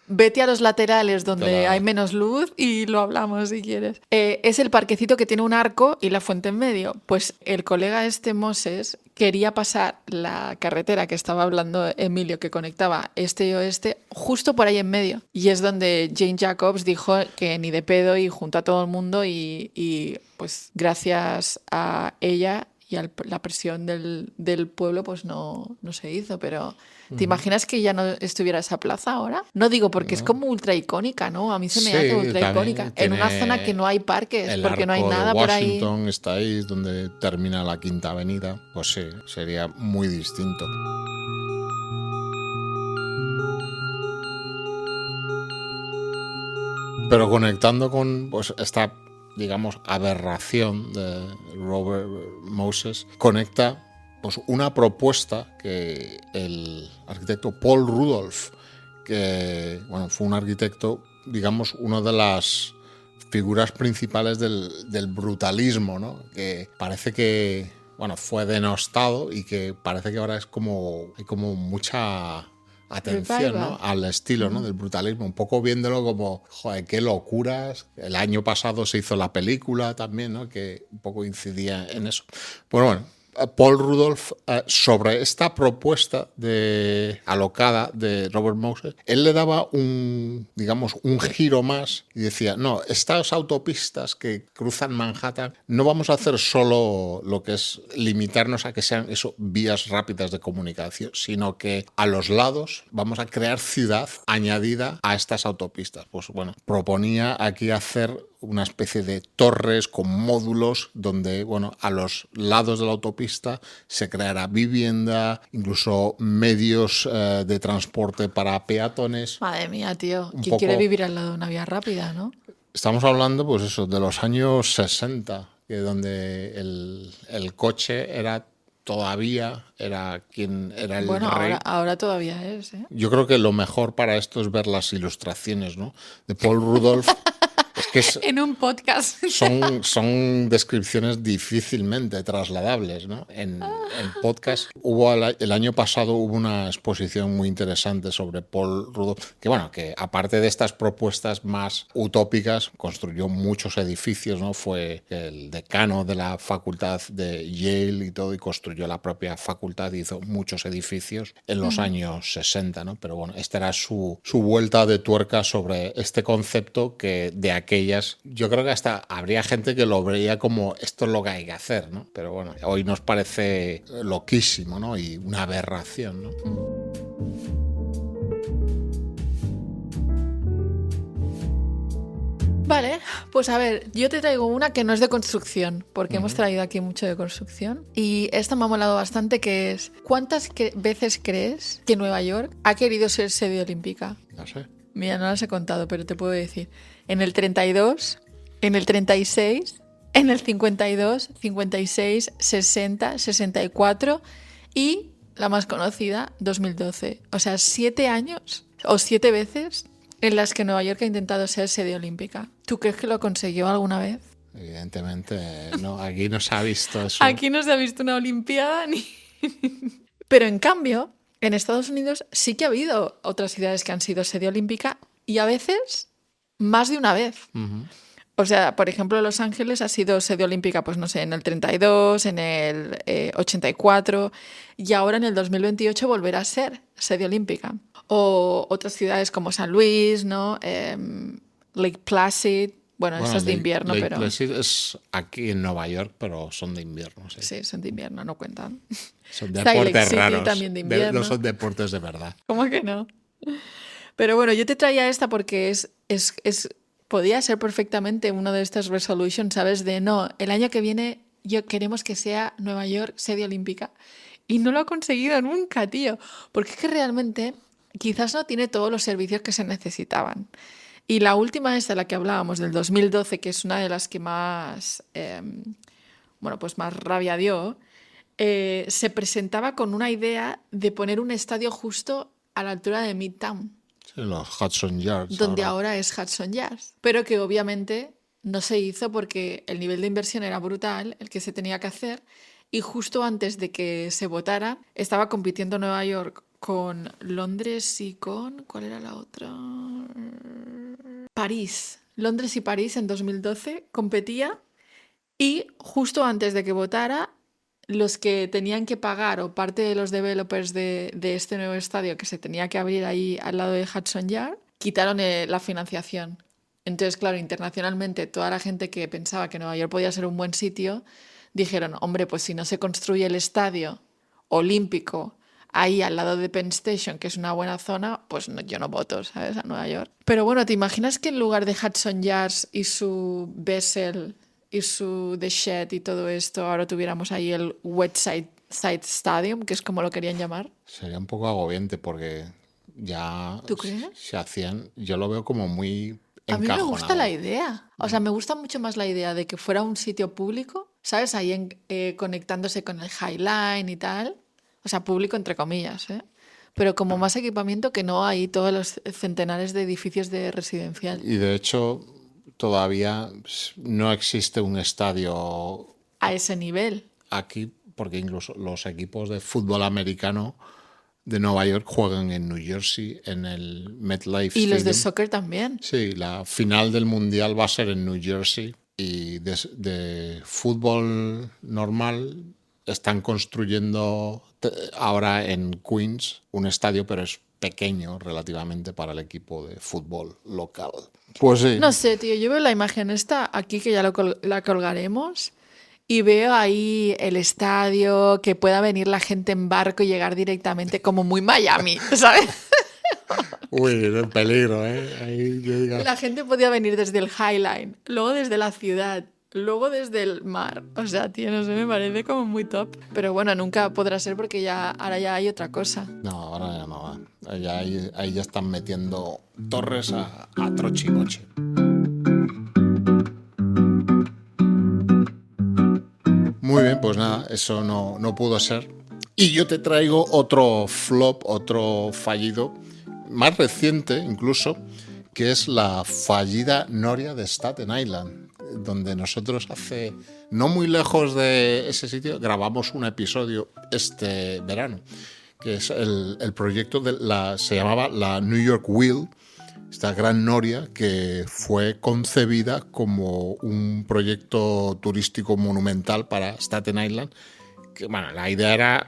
vete a los laterales donde hay menos luz y lo hablamos si quieres. Es el parquecito que tiene un arco y la fuente en medio. Pues el colega Moses quería pasar la carretera que estaba hablando Emilio, que conectaba este y oeste, justo por ahí en medio. Y es donde Jane Jacobs dijo que ni de pedo, y junto a todo el mundo, y pues gracias a ella y a la presión del pueblo pues no se hizo. Pero ¿te imaginas que ya no estuviera esa plaza ahora? No digo porque es como ultra icónica, ¿no? A mí se me hace ultra icónica. En una zona que no hay parques, porque no hay nada por ahí. Washington está ahí, donde termina la Quinta Avenida. Pues sí, sería muy distinto. Pero conectando con esta, digamos, aberración de Robert Moses, conecta una propuesta que el arquitecto Paul Rudolph, que fue un arquitecto, digamos, una de las figuras principales del brutalismo, ¿no?, que parece que bueno, fue denostado y que parece que ahora es como, hay como mucha atención, ¿no? Revival. Al estilo, ¿no? Del brutalismo, un poco viéndolo como, joder, qué locuras. El año pasado se hizo la película también, ¿no? Que un poco incidía en eso. Bueno, Paul Rudolph, sobre esta propuesta de alocada de Robert Moses, él le daba un giro más y decía, no, estas autopistas que cruzan Manhattan, no vamos a hacer solo lo que es limitarnos a que sean eso, vías rápidas de comunicación, sino que a los lados vamos a crear ciudad añadida a estas autopistas. Pues bueno, proponía aquí hacer una especie de torres con módulos donde, bueno, a los lados de la autopista se creará vivienda, incluso medios de transporte para peatones. Madre mía, tío. Un ¿Quién poco- quiere vivir al lado de una vía rápida, no? Estamos hablando, pues eso, de los años 60, que donde el coche era todavía, era quien era el Bueno, rey. ahora todavía es, ¿eh? Yo creo que lo mejor para esto es ver las ilustraciones, ¿no? De Paul Rudolph. Es que En un podcast. son descripciones difícilmente trasladables, ¿no? En podcast el año pasado hubo una exposición muy interesante sobre Paul Rudolph, que bueno, que aparte de estas propuestas más utópicas, construyó muchos edificios, ¿no? Fue el decano de la facultad de Yale y todo, y construyó la propia facultad, hizo muchos edificios en los años 60, ¿no? Pero bueno, esta era su vuelta de tuerca sobre este concepto que de aquellas, yo creo que hasta habría gente que lo vería como esto es lo que hay que hacer, ¿no? Pero bueno, hoy nos parece loquísimo, ¿no? Y una aberración, ¿no? Vale, pues a ver, yo te traigo una que no es de construcción, porque hemos traído aquí mucho de construcción. Y esta me ha molado bastante, que es, ¿cuántas veces crees que Nueva York ha querido ser sede olímpica? No sé. Mira, no las he contado, pero te puedo decir. En el 32, en el 36, en el 52, 56, 60, 64 y la más conocida, 2012. O sea, 7 años o 7 veces en las que Nueva York ha intentado ser sede olímpica. ¿Tú crees que lo consiguió alguna vez? Evidentemente, no, aquí no se ha visto eso. Aquí no se ha visto una olimpiada ni... Pero en cambio, en Estados Unidos sí que ha habido otras ciudades que han sido sede olímpica y a veces más de una vez. O sea, por ejemplo, Los Ángeles ha sido sede olímpica, pues no sé, en el 32, en el 84 y ahora en el 2028 volverá a ser sede olímpica. O otras ciudades como San Luis, ¿no? Lake Placid. Bueno, esa es de invierno, Lake pero... Placid es aquí en Nueva York, pero son de invierno. Sí. Sí, son de invierno, no cuentan. Son Salt Lake deportes City raros. también de invierno. No son deportes de verdad. ¿Cómo que no? Pero bueno, yo te traía esta porque podía ser perfectamente uno de estos resolutions, ¿sabes? De no, el año que viene queremos que sea Nueva York sede olímpica. Y no lo ha conseguido nunca, tío. Porque es que realmente quizás no tiene todos los servicios que se necesitaban. Y la última esta de la que hablábamos, del 2012, que es una de las que más, pues más rabia dio, se presentaba con una idea de poner un estadio justo a la altura de Midtown, Sí, los Hudson Yards. donde ahora es Hudson Yards. Pero que obviamente no se hizo porque el nivel de inversión era brutal, el que se tenía que hacer, y justo antes de que se votara, estaba compitiendo Nueva York con Londres y con... ¿Cuál era la otra? París. Londres y París en 2012 competía y justo antes de que votara, los que tenían que pagar o parte de los developers de este nuevo estadio que se tenía que abrir ahí al lado de Hudson Yard, quitaron la financiación. Entonces, claro, internacionalmente toda la gente que pensaba que Nueva York podía ser un buen sitio, dijeron, hombre, pues si no se construye el estadio olímpico ahí al lado de Penn Station, que es una buena zona, pues no, yo no voto, ¿sabes? A Nueva York. Pero bueno, ¿te imaginas que en lugar de Hudson Yards y su Bessel y su The Shed y todo esto, ahora tuviéramos ahí el Westside Stadium, que es como lo querían llamar? Sería un poco agobiente porque ya ¿Tú crees? se hacían, yo lo veo como muy A mí me gusta encajonado. la idea. O sea, me gusta mucho más la idea de que fuera un sitio público, ¿sabes? Ahí conectándose con el High Line y tal. O sea, público entre comillas, ¿eh? Pero como más equipamiento que no hay todos los centenares de edificios de residencial. Y de hecho, todavía no existe un estadio A ese nivel. aquí porque incluso los equipos de fútbol americano de Nueva York juegan en New Jersey, en el MetLife Y los de Stadium. soccer también. Sí, la final del Mundial va a ser en New Jersey y de fútbol normal están construyendo ahora en Queens un estadio, pero es pequeño relativamente para el equipo de fútbol local. Pues sí. No sé, tío, yo veo la imagen esta aquí, que ya la colgaremos, y veo ahí el estadio, que pueda venir la gente en barco y llegar directamente como muy Miami, ¿sabes? Uy, es peligro, ¿eh? Ahí yo diga- La gente podía venir desde el High Line, luego desde la ciudad, luego desde el mar. O sea, tío, no sé, me parece como muy top. Pero bueno, nunca podrá ser porque ahora ya hay otra cosa. No, ahora ya no va. Ahí ya están metiendo torres a troche y moche. Muy bien, pues nada, eso no pudo ser. Y yo te traigo otro flop, otro fallido, más reciente incluso, que es la fallida noria de Staten Island, donde nosotros hace no muy lejos de ese sitio grabamos un episodio este verano, que es el proyecto se llamaba la New York Wheel, esta gran noria que fue concebida como un proyecto turístico monumental para Staten Island. Que, bueno, la idea era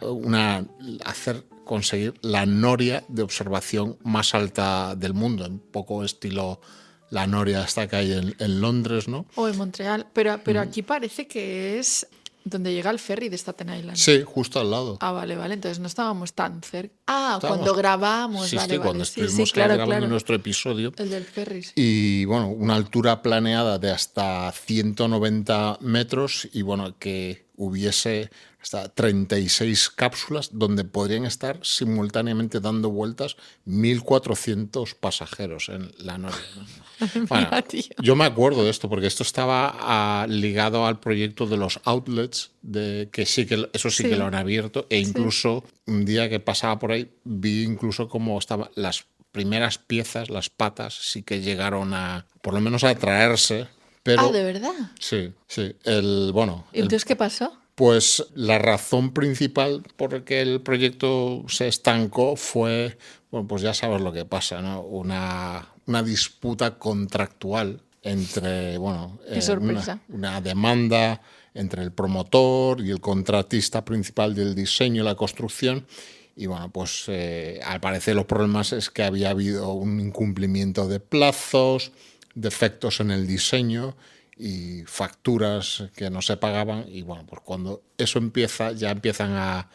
conseguir la noria de observación más alta del mundo, un poco estilo la noria esta que hay en Londres, ¿no? O en Montreal. Pero aquí parece que es donde llega el ferry de Staten Island. Sí, justo al lado. Ah, vale, entonces no estábamos tan cerca. Ah, Estábamos- cuando grabamos, Sí, vale, sí, vale. cuando Sí, estuvimos sí, claro, grabando claro. nuestro episodio. El del ferry, sí. Y bueno, una altura planeada de hasta 190 metros y bueno, que hubiese hasta 36 cápsulas donde podrían estar simultáneamente dando vueltas 1.400 pasajeros en la noria, ¿no? Bueno, Mira, tío. yo me acuerdo de esto porque esto estaba ligado al proyecto de los outlets, que eso sí Sí. que lo han abierto, e incluso un día que pasaba por ahí vi incluso cómo estaban las primeras piezas, las patas, sí que llegaron por lo menos a traerse, pero Ah, ¿de verdad? sí. ¿Y entonces qué pasó? Pues la razón principal por que el proyecto se estancó fue, bueno, pues ya sabes lo que pasa, ¿no? Una disputa contractual entre, bueno, Qué sorpresa. una demanda entre el promotor y el contratista principal del diseño y la construcción. Y bueno, pues al parecer los problemas es que había habido un incumplimiento de plazos, defectos en el diseño y facturas que no se pagaban. Y bueno, pues cuando eso ya empiezan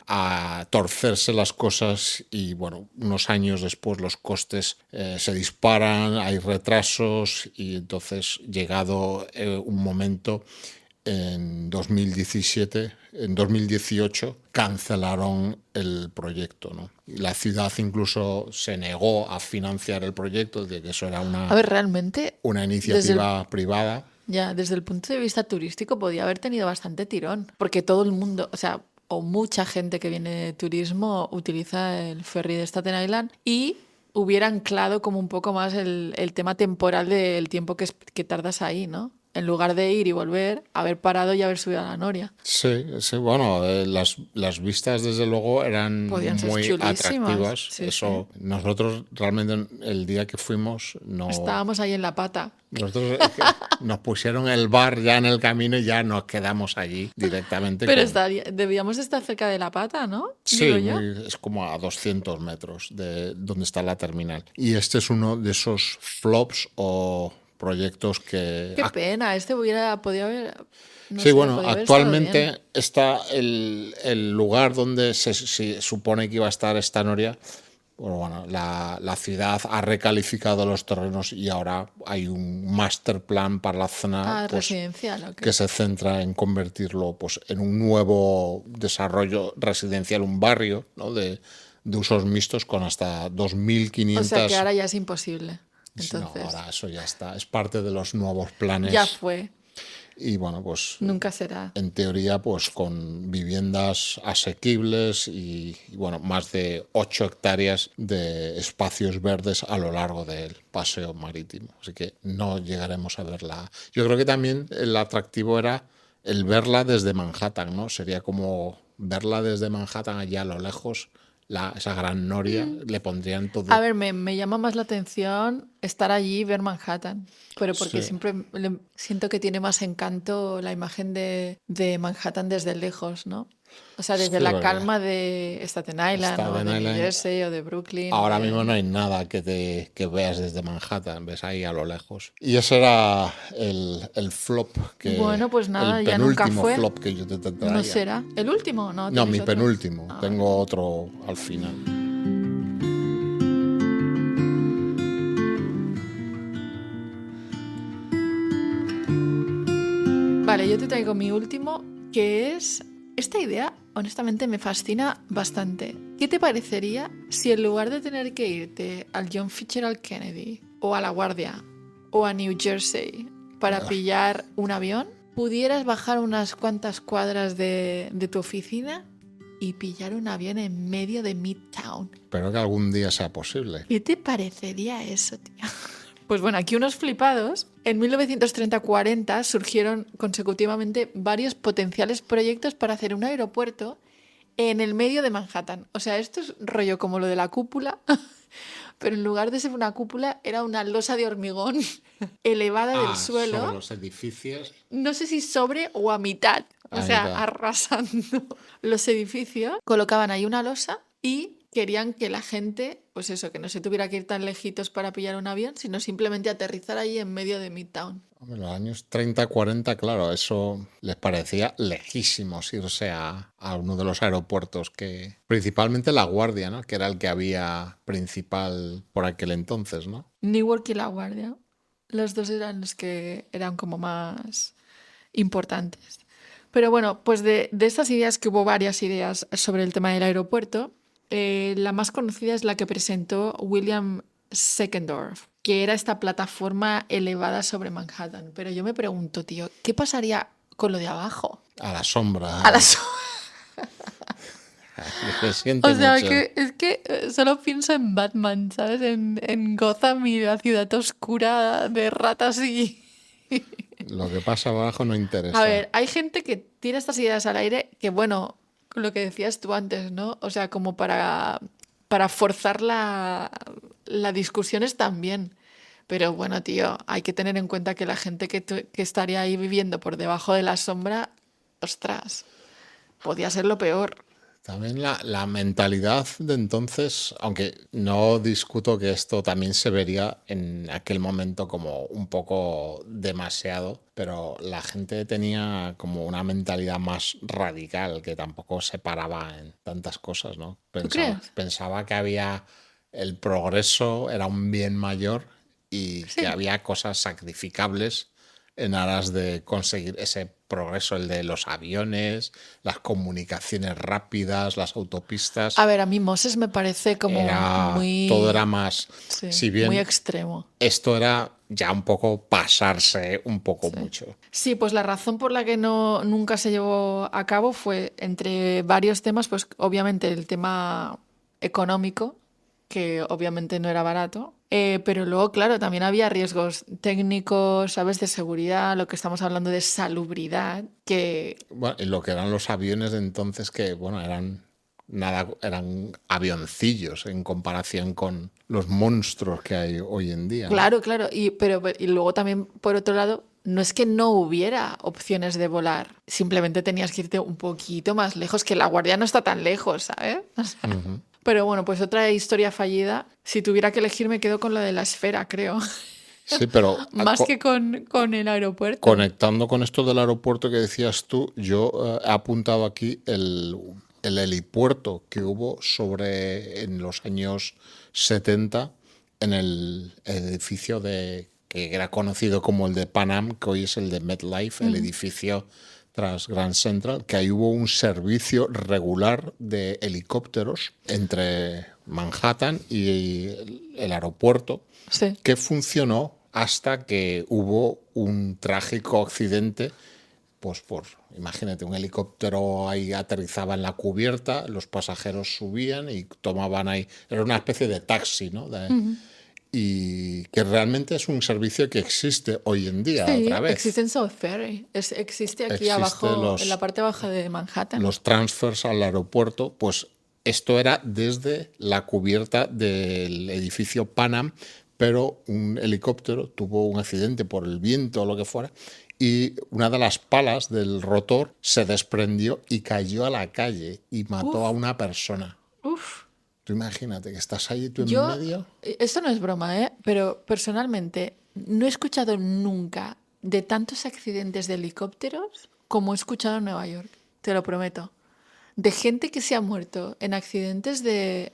a torcerse las cosas y bueno, unos años después los costes se disparan, hay retrasos y entonces llegado un momento en 2018 cancelaron el proyecto, ¿no? Y la ciudad incluso se negó a financiar el proyecto, de que eso era A ver, realmente, una iniciativa privada. ya, desde el punto de vista turístico podía haber tenido bastante tirón, porque todo el mundo, o sea, o mucha gente que viene de turismo utiliza el ferry de Staten Island y hubiera anclado como un poco más el tema temporal del tiempo que tardas ahí, ¿no? En lugar de ir y volver, haber parado y haber subido a la noria. Sí, bueno, las vistas desde luego eran Podían ser muy chulísimas. atractivas. Sí, Eso, nosotros realmente el día que fuimos no... Estábamos ahí en la pata. Nosotros nos pusieron el bar ya en el camino y ya nos quedamos allí directamente. Pero debíamos estar cerca de la pata, ¿no? Sí, Digo yo. es como a 200 metros de donde está la terminal. Y este es uno de esos flops o proyectos que... Qué pena, podía haber... no Sí, sé, bueno, podía haber estado bien. actualmente está el lugar donde se supone que iba a estar esta noria. Bueno, la ciudad ha recalificado los terrenos y ahora hay un master plan para la zona Residencial, ¿o qué? que se centra en convertirlo pues, en un nuevo desarrollo residencial, un barrio, ¿no? de usos mixtos con hasta 2.500... O sea que ahora ya es imposible. Entonces, No, ahora eso ya está, es parte de los nuevos planes. ya fue, Y bueno, pues nunca será. en teoría pues con viviendas asequibles y bueno, más de 8 hectáreas de espacios verdes a lo largo del paseo marítimo. Así que no llegaremos a verla. Yo creo que también el atractivo era el verla desde Manhattan, ¿no? Sería como verla desde Manhattan allá a lo lejos, esa gran noria, le pondrían todo... A ver, me llama más la atención estar allí y ver Manhattan, pero porque Sí. siempre siento que tiene más encanto la imagen de Manhattan desde lejos, ¿no? O sea, desde Sí, la porque calma de Staten Island o Staten de New Island, Jersey o de Brooklyn. ahora mismo no hay nada que veas desde Manhattan, ves ahí a lo lejos. Y ese era el flop, Bueno, pues nada, el ya nunca penúltimo fue. flop que yo te traía. ¿No será? ¿El último? No, No, ¿tienes mi otro? penúltimo. Ah, Tengo otro al final. Vale, yo te traigo mi último, que es... Esta idea, honestamente, me fascina bastante. ¿Qué te parecería si en lugar de tener que irte al John Fitzgerald Kennedy, o a La Guardia, o a New Jersey para pillar un avión, pudieras bajar unas cuantas cuadras de tu oficina y pillar un avión en medio de Midtown? Espero que algún día sea posible. ¿Qué te parecería eso, tío? Pues bueno, aquí unos flipados. En 1930-40 surgieron consecutivamente varios potenciales proyectos para hacer un aeropuerto en el medio de Manhattan. O sea, esto es rollo como lo de la cúpula, pero en lugar de ser una cúpula era una losa de hormigón elevada del suelo. Sobre los edificios. No sé si sobre o a mitad, o A sea, mitad. arrasando los edificios. Colocaban ahí una losa y querían que la gente, pues eso, que no se tuviera que ir tan lejitos para pillar un avión, sino simplemente aterrizar ahí en medio de Midtown. Hombre, los años 30, 40, claro, eso les parecía lejísimos irse a uno de los aeropuertos que... Principalmente La Guardia, ¿no? Que era el que había principal por aquel entonces, ¿no? Newark y La Guardia. Los dos eran los que eran como más importantes. Pero bueno, pues de estas ideas, que hubo varias ideas sobre el tema del aeropuerto, la más conocida es la que presentó William Seckendorf, que era esta plataforma elevada sobre Manhattan. Pero yo me pregunto, tío, ¿qué pasaría con lo de abajo? A la sombra. A la Se siente O sea, mucho. es que solo pienso en Batman, ¿sabes? En Gotham y la ciudad oscura de ratas y... Lo que pasa abajo no interesa. A ver, hay gente que tira estas ideas al aire que, bueno, lo que decías tú antes, ¿no? O sea, como para forzar la discusión también. Pero bueno, tío, hay que tener en cuenta que la gente que estaría ahí viviendo por debajo de la sombra, ostras, podía ser lo peor. También la mentalidad de entonces, aunque no discuto que esto también se vería en aquel momento como un poco demasiado, pero la gente tenía como una mentalidad más radical que tampoco se paraba en tantas cosas, ¿no? crees? Pensaba que había el progreso, era un bien mayor y Sí. que había cosas sacrificables en aras de conseguir ese progreso, el de los aviones, las comunicaciones rápidas, las autopistas. A ver, a mí Moses me parece como muy... Todo era más, sí, si bien muy extremo. esto era ya un poco pasarse un poco mucho. Sí, pues la razón por la que nunca se llevó a cabo fue, entre varios temas, pues obviamente el tema económico, que obviamente no era barato, pero luego, claro, también había riesgos técnicos, ¿sabes? De seguridad, lo que estamos hablando de salubridad, que... Bueno, y lo que eran los aviones de entonces, que bueno, eran avioncillos en comparación con los monstruos que hay hoy en día, ¿no? Claro, claro, y luego también, por otro lado, no es que no hubiera opciones de volar, simplemente tenías que irte un poquito más lejos, que La Guardia no está tan lejos, ¿sabes? O sea, Pero bueno, pues otra historia fallida, si tuviera que elegir me quedo con la de la esfera, creo, Sí, pero más que con el aeropuerto. conectando con esto del aeropuerto que decías tú, yo he apuntado aquí el helipuerto que hubo en los años 70 en el edificio que era conocido como el de Pan Am, que hoy es el de MetLife, el edificio tras Grand Central, que ahí hubo un servicio regular de helicópteros entre Manhattan y el aeropuerto, Sí. que funcionó hasta que hubo un trágico accidente. Pues imagínate, un helicóptero ahí aterrizaba en la cubierta, los pasajeros subían y tomaban ahí, era una especie de taxi, ¿no? y que realmente es un servicio que existe hoy en día, Sí, otra vez. existe en South Ferry. Existe aquí Existe abajo, en la parte baja de Manhattan. Los transfers al aeropuerto, pues esto era desde la cubierta del edificio Pan Am, pero un helicóptero tuvo un accidente por el viento o lo que fuera y una de las palas del rotor se desprendió y cayó a la calle y mató a una persona. Uf. Tú imagínate que estás ahí tú en Yo, medio. esto no es broma, ¿eh? Pero personalmente no he escuchado nunca de tantos accidentes de helicópteros como he escuchado en Nueva York, te lo prometo. De gente que se ha muerto en accidentes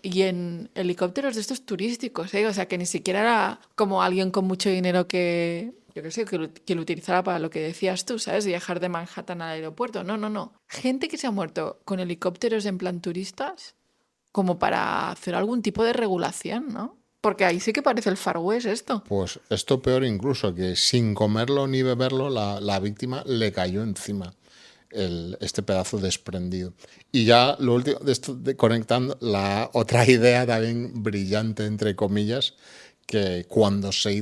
y en helicópteros de estos turísticos, ¿eh? O sea, que ni siquiera era como alguien con mucho dinero que, yo qué sé, que lo utilizara para lo que decías tú, ¿sabes? Viajar de Manhattan al aeropuerto. No, no, no. Gente que se ha muerto con helicópteros en plan turistas como para hacer algún tipo de regulación, ¿no? Porque ahí sí que parece el Far West esto. Pues esto peor incluso, que sin comerlo ni beberlo, la víctima le cayó encima este pedazo desprendido. Y ya lo último, conectando la otra idea también brillante, entre comillas, que cuando se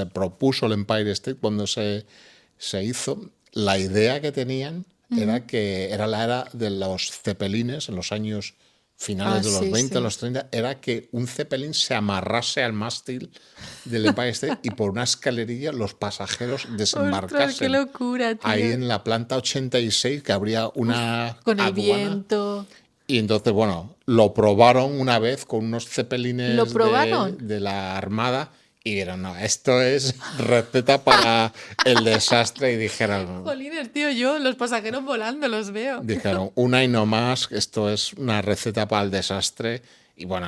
propuso el Empire State, cuando se hizo, la idea que tenían era que era la era de los cepelines en los años finales de los sí, 20, sí. los 30, era que un cepelín se amarrase al mástil del Empire State y por una escalerilla los pasajeros desembarcasen. Ostras, qué locura, tío. Ahí en la planta 86, que habría una Con el aduana. viento. Y entonces, bueno, lo probaron una vez con unos cepelines ¿Lo probaron? de la Armada y vieron, no, esto es receta para el desastre. Y dijeron, Jolines, tío, yo los pasajeros volando los veo. una y no más, esto es una receta para el desastre. Y bueno,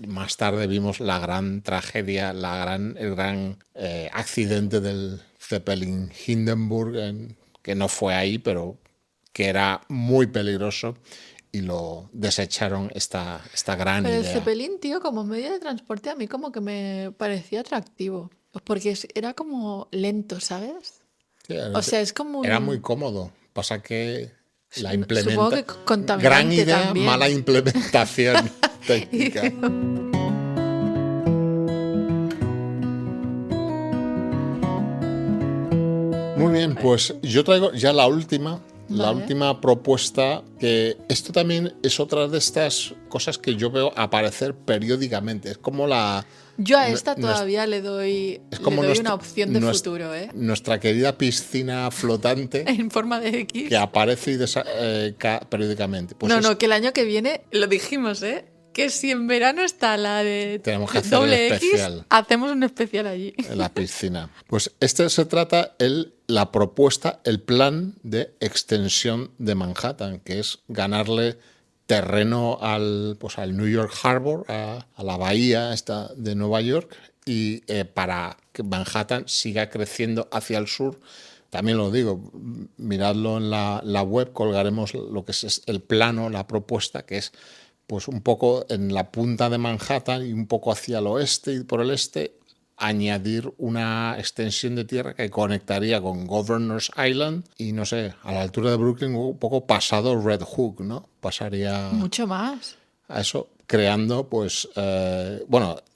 más tarde vimos la gran tragedia, el gran accidente del Zeppelin Hindenburg, que no fue ahí, pero que era muy peligroso y lo desecharon esta gran Pero el idea. Zeppelin, tío, como medio de transporte a mí como que me parecía atractivo. Porque era como lento, ¿sabes? Sí, O sea, es como era muy cómodo. Pasa que la Supongo que implementación. contaminante Gran idea, también. mala implementación técnica. Muy bien, pues yo traigo ya la última propuesta, que esto también es otra de estas cosas que yo veo aparecer periódicamente. Es como Yo a esta todavía le doy una opción de futuro, ¿eh? Nuestra querida piscina flotante En forma de X. que aparece periódicamente. Pues no, que el año que viene, lo dijimos, ¿eh? Que si en verano está la de tenemos que hacer doble el X, especial. hacemos un especial allí. En la piscina. Pues se trata la propuesta, el plan de extensión de Manhattan, que es ganarle terreno al New York Harbor, a la bahía esta de Nueva York, y para que Manhattan siga creciendo hacia el sur. También lo digo, miradlo en la web, colgaremos lo que es el plano, la propuesta, que es pues un poco en la punta de Manhattan y un poco hacia el oeste y por el este, añadir una extensión de tierra que conectaría con Governor's Island y, no sé, a la altura de Brooklyn, un poco pasado Red Hook, ¿no? Pasaría Mucho más. a eso, creando, pues,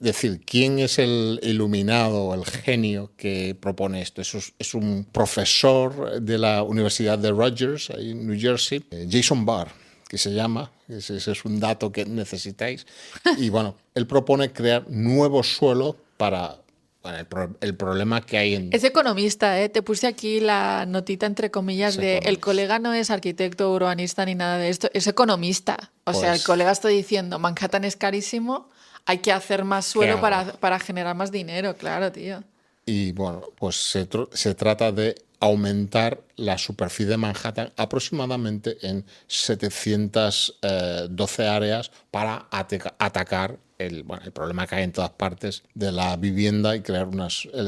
decir, ¿quién es el iluminado o el genio que propone esto? Eso es un profesor de la Universidad de Rutgers, ahí en New Jersey, Jason Barr, que se llama, ese es un dato que necesitáis, y bueno, él propone crear nuevo suelo para el problema que hay en... Es economista, ¿eh? Te puse aquí la notita entre comillas de economista. el colega no es arquitecto, urbanista ni nada de esto, es economista. O sea, el Pues- colega está diciendo, Manhattan es carísimo, hay que hacer más suelo ¿Qué hago? para generar más dinero, claro, tío. Y bueno, pues se trata de aumentar la superficie de Manhattan aproximadamente en 712 áreas para atacar el problema que hay en todas partes de la vivienda y crear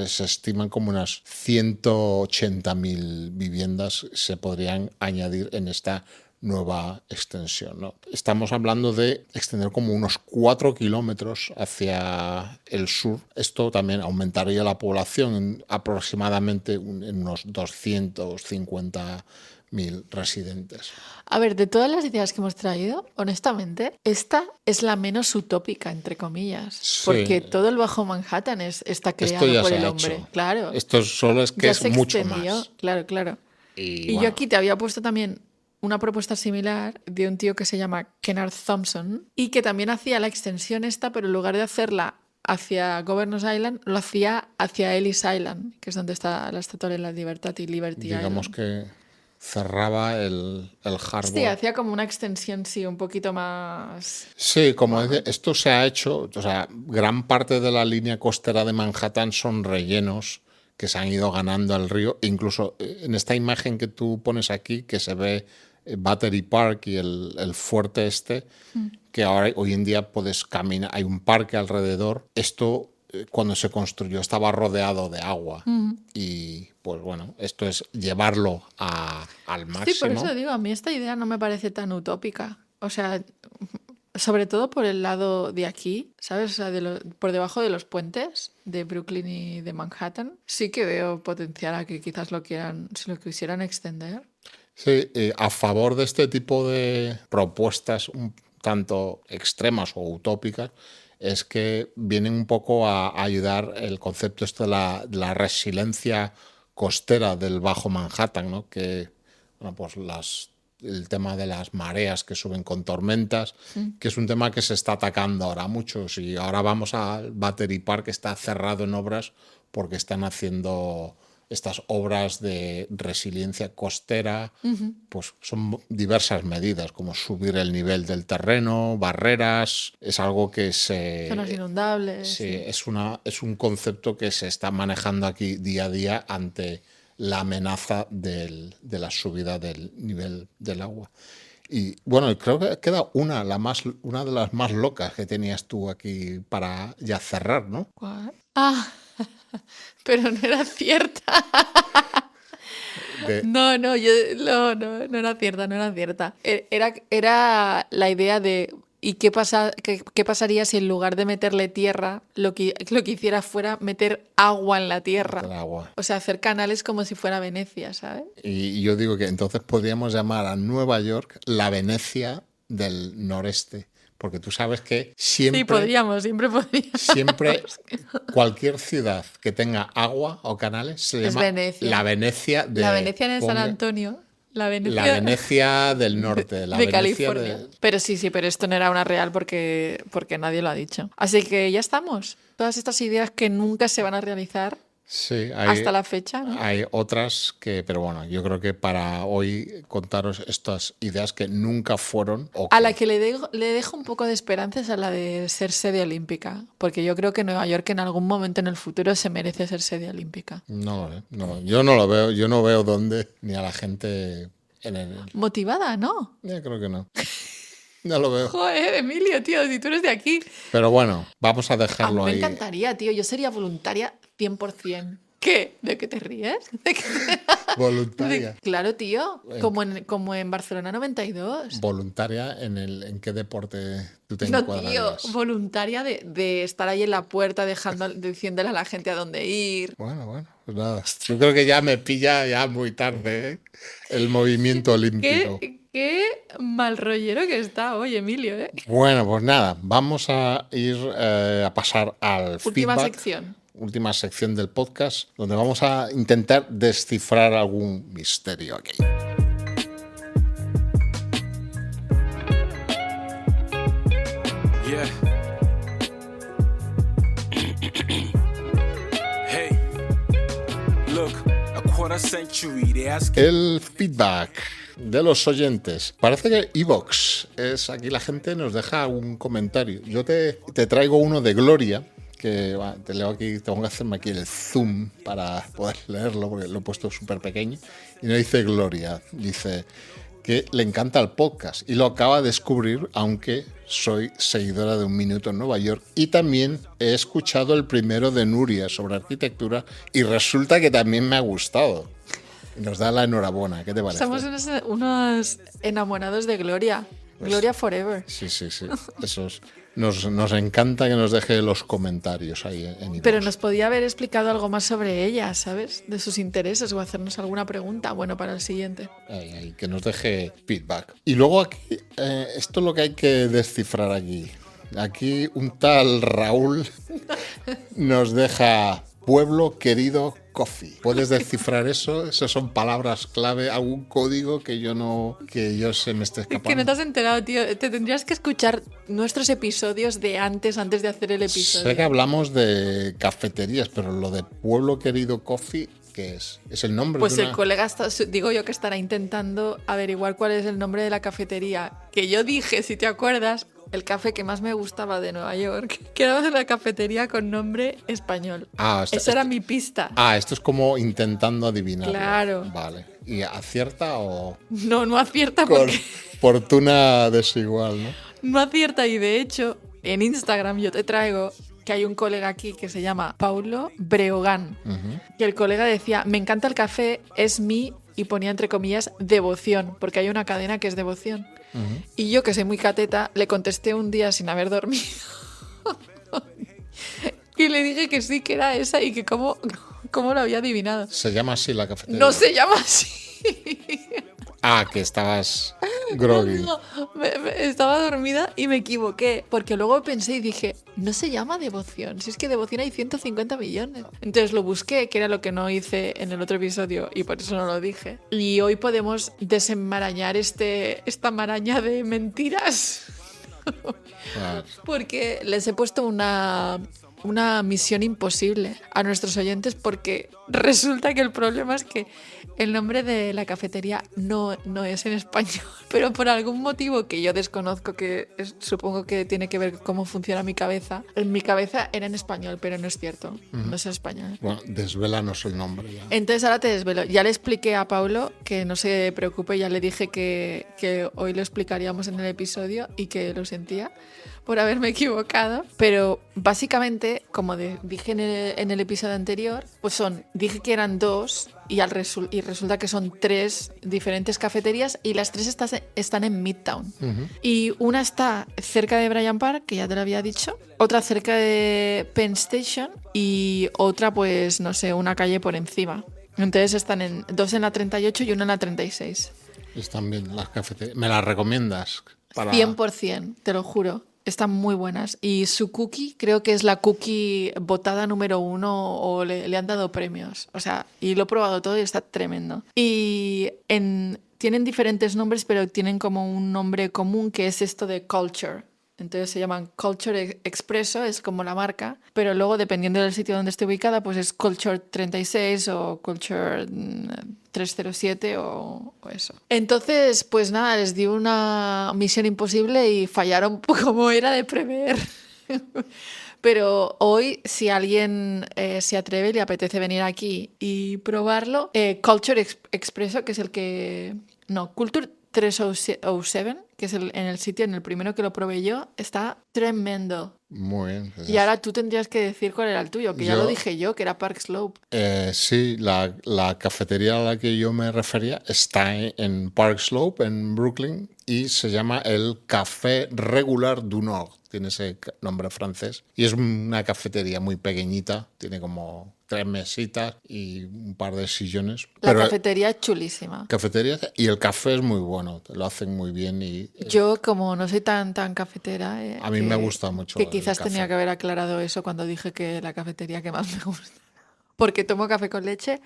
se estiman como unas 180.000 viviendas se podrían añadir en esta nueva extensión, ¿no? Estamos hablando de extender como unos 4 kilómetros hacia el sur. Esto también aumentaría la población en aproximadamente en unos 250.000 residentes. A ver, de todas las ideas que hemos traído, honestamente, esta es la menos utópica, entre comillas. Sí. Porque todo el Bajo Manhattan está creado Esto ya por se el ha hombre. hecho. Claro. Esto solo es que Ya es se mucho extendió. más. Claro. Y bueno, yo aquí te había puesto también una propuesta similar de un tío que se llama Kennard Thompson y que también hacía la extensión esta, pero en lugar de hacerla hacia Governors Island, lo hacía hacia Ellis Island, que es donde está la Estatua de la Libertad y Liberty digamos Island. que cerraba el harbor. Sí, hacía como una extensión, sí, un poquito más... Sí, como dice, esto se ha hecho, o sea, gran parte de la línea costera de Manhattan son rellenos que se han ido ganando al río. Incluso en esta imagen que tú pones aquí, que se ve Battery Park y el fuerte que ahora hoy en día puedes caminar, hay un parque alrededor. Esto, cuando se construyó, estaba rodeado de agua. Y pues bueno, esto es llevarlo al máximo. Sí, por eso digo, a mí esta idea no me parece tan utópica. O sea, sobre todo por el lado de aquí, ¿sabes? O sea, por debajo de los puentes de Brooklyn y de Manhattan, sí que veo potencial a que quizás si lo quisieran extender. Sí, a favor de este tipo de propuestas un tanto extremas o utópicas, es que vienen un poco a ayudar el concepto de la resiliencia costera del Bajo Manhattan, ¿no? Que, bueno, pues el tema de las mareas que suben con tormentas, que es un tema que se está atacando ahora mucho. Si ahora vamos al Battery Park, está cerrado en obras porque están haciendo estas obras de resiliencia costera, pues son diversas medidas, como subir el nivel del terreno, barreras, es algo que Zonas inundables. Sí, es un concepto que se está manejando aquí día a día ante la amenaza de la subida del nivel del agua. Y bueno, creo que queda una de las más locas que tenías tú aquí para ya cerrar, ¿no? ¿Cuál? Ah, pero no era cierta. No era cierta. Era la idea de ¿y qué pasaría si en lugar de meterle tierra, lo que hiciera fuera meter agua en la tierra? Meter agua. O sea, hacer canales como si fuera Venecia, ¿sabes? Y yo digo que entonces podríamos llamar a Nueva York la Venecia del noreste. Porque tú sabes que siempre... siempre podríamos. Siempre cualquier ciudad que tenga agua o canales se llama Venecia. la Venecia de... La Venecia de San Antonio. La Venecia del norte. La de Venecia California. Pero sí, pero esto no era una real porque nadie lo ha dicho. Así que ya estamos. Todas estas ideas que nunca se van a realizar. Sí, hasta la fecha, ¿no? Hay otras pero bueno, yo creo que para hoy contaros estas ideas que nunca fueron... A la que le dejo un poco de esperanza es a la de ser sede olímpica, porque yo creo que Nueva York en algún momento en el futuro se merece ser sede olímpica. No, yo no lo veo, yo no veo dónde, ni a la gente motivada, ¿no? Yo creo que no. No lo veo. Joder, Emilio, tío, si tú eres de aquí. Pero bueno, vamos a dejarlo ahí. Me encantaría, tío. Yo sería voluntaria 100%. ¿Qué? ¿De qué te ríes? Voluntaria. Claro, tío. Como en Barcelona 92. ¿Voluntaria en qué deporte tú te encuadrarías? Tío, voluntaria de estar ahí en la puerta diciéndole a la gente a dónde ir. Bueno, pues nada. Yo creo que ya me pilla ya muy tarde, ¿eh? El movimiento olímpico. Qué mal rollero que está hoy, Emilio, ¿eh? Bueno, pues nada, vamos a ir a pasar al última feedback. Última sección del podcast, donde vamos a intentar descifrar algún misterio aquí. Yeah. Hey. Look, a quarter century they ask... El feedback de los oyentes. Parece que iVoox es aquí, la gente nos deja un comentario. Yo te traigo uno de Gloria, que te leo aquí, tengo que hacerme aquí el zoom para poder leerlo porque lo he puesto súper pequeño. Y no dice Gloria, dice que le encanta el podcast y lo acaba de descubrir, aunque soy seguidora de Un Minuto en Nueva York, y también he escuchado el primero de Nuria sobre arquitectura y resulta que también me ha gustado. Nos da la enhorabuena. ¿Qué te parece? Somos unos enamorados de Gloria. Pues, Gloria Forever. Sí. Nos encanta que nos deje los comentarios ahí en iVoox. Pero nos podía haber explicado algo más sobre ella, ¿sabes? De sus intereses o hacernos alguna pregunta. Bueno, para el siguiente. Ahí, que nos deje feedback. Y luego aquí, esto es lo que hay que descifrar aquí. Aquí un tal Raúl nos deja pueblo querido coffee. ¿Puedes descifrar eso? Esas son palabras clave, algún código que yo se me esté escapando. Que no te has enterado, tío. Te tendrías que escuchar nuestros episodios de antes de hacer el episodio. Sé que hablamos de cafeterías, pero lo de pueblo querido coffee, ¿qué es? ¿Es el nombre? Pues de el colega, digo yo, que estará intentando averiguar cuál es el nombre de la cafetería. Que yo dije, si te acuerdas, el café que más me gustaba de Nueva York, que era la cafetería con nombre español. Esa era mi pista. Esto es como intentando adivinar. Claro. Vale. ¿Y acierta o...? No acierta Con porque... fortuna desigual, ¿no? No acierta y de hecho, en Instagram yo te traigo que hay un colega aquí que se llama Paulo Breogán. Que el colega decía, me encanta el café, es mi, y ponía entre comillas, devoción, porque hay una cadena que es devoción. Y yo, que soy muy cateta, le contesté un día sin haber dormido. Y le dije que sí, que era esa y que cómo lo había adivinado. ¿Se llama así la cafetería? No se llama así. Que estabas groggy. No, estaba dormida y me equivoqué, porque luego pensé y dije, no se llama devoción, si es que devoción hay 150 millones. Entonces lo busqué, que era lo que no hice en el otro episodio y por eso no lo dije. Y hoy podemos desenmarañar esta maraña de mentiras. Claro. Porque les he puesto una misión imposible a nuestros oyentes, porque resulta que el problema es que el nombre de la cafetería no es en español, pero por algún motivo que yo desconozco, supongo que tiene que ver con cómo funciona mi cabeza. En mi cabeza era en español, pero no es cierto, no es en español. Bueno, desvélanos el nombre ya. Entonces ahora te desvelo. Ya le expliqué a Paulo que no se preocupe, ya le dije que hoy lo explicaríamos en el episodio y que lo sentía por haberme equivocado, pero básicamente, como dije en el episodio anterior, pues dije que eran dos y resulta que son tres diferentes cafeterías y las tres están en Midtown. Y una está cerca de Bryant Park, que ya te lo había dicho, otra cerca de Penn Station y otra, pues no sé, una calle por encima. Entonces están dos en la 38 y una en la 36. Están bien las cafeterías. ¿Me las recomiendas? 100%, te lo juro. Están muy buenas. Y su cookie creo que es la cookie votada número 1 o le han dado premios. O sea, y lo he probado todo y está tremendo. Y tienen diferentes nombres, pero tienen como un nombre común que es esto de Culture. Entonces se llaman Culture Expresso, es como la marca, pero luego dependiendo del sitio donde esté ubicada, pues es Culture 36 o Culture 307 o eso. Entonces, pues nada, les di una misión imposible y fallaron como era de prever. Pero hoy, si alguien se atreve y le apetece venir aquí y probarlo, Culture Expresso, que es el que... No, Culture 307, que es en el sitio, en el primero que lo probé yo, está tremendo. Muy bien. Y ahora tú tendrías que decir cuál era el tuyo, que ya lo dije yo, que era Park Slope. Sí, la cafetería a la que yo me refería está en Park Slope, en Brooklyn, y se llama el Café Regular du Nord. Tiene ese nombre francés. Y es una cafetería muy pequeñita, tiene como 3 mesitas y un par de sillones. La cafetería es chulísima. Cafetería, y el café es muy bueno, lo hacen muy bien. Yo, como no soy tan cafetera... a mí me gusta mucho que quizás tenía que haber aclarado eso cuando dije que la cafetería que más me gusta. Porque tomo café con leche.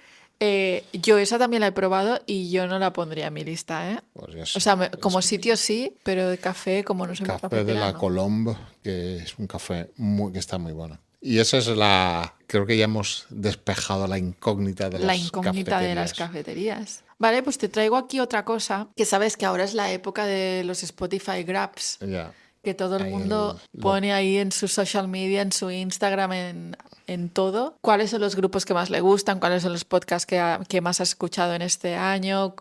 Yo esa también la he probado y yo no la pondría en mi lista, ¿eh? Pues o sea, como sitio sí, pero de café, como no soy muy cafetera, de la Colombe, que es un café que está muy bueno. Y esa es creo que ya hemos despejado la incógnita de las cafeterías. Vale, pues te traigo aquí otra cosa, que sabes que ahora es la época de los Spotify Grabs. Yeah. Que todo el mundo pone ahí en su social media, en su Instagram, en todo. ¿Cuáles son los grupos que más le gustan? ¿Cuáles son los podcasts que más ha escuchado en este año?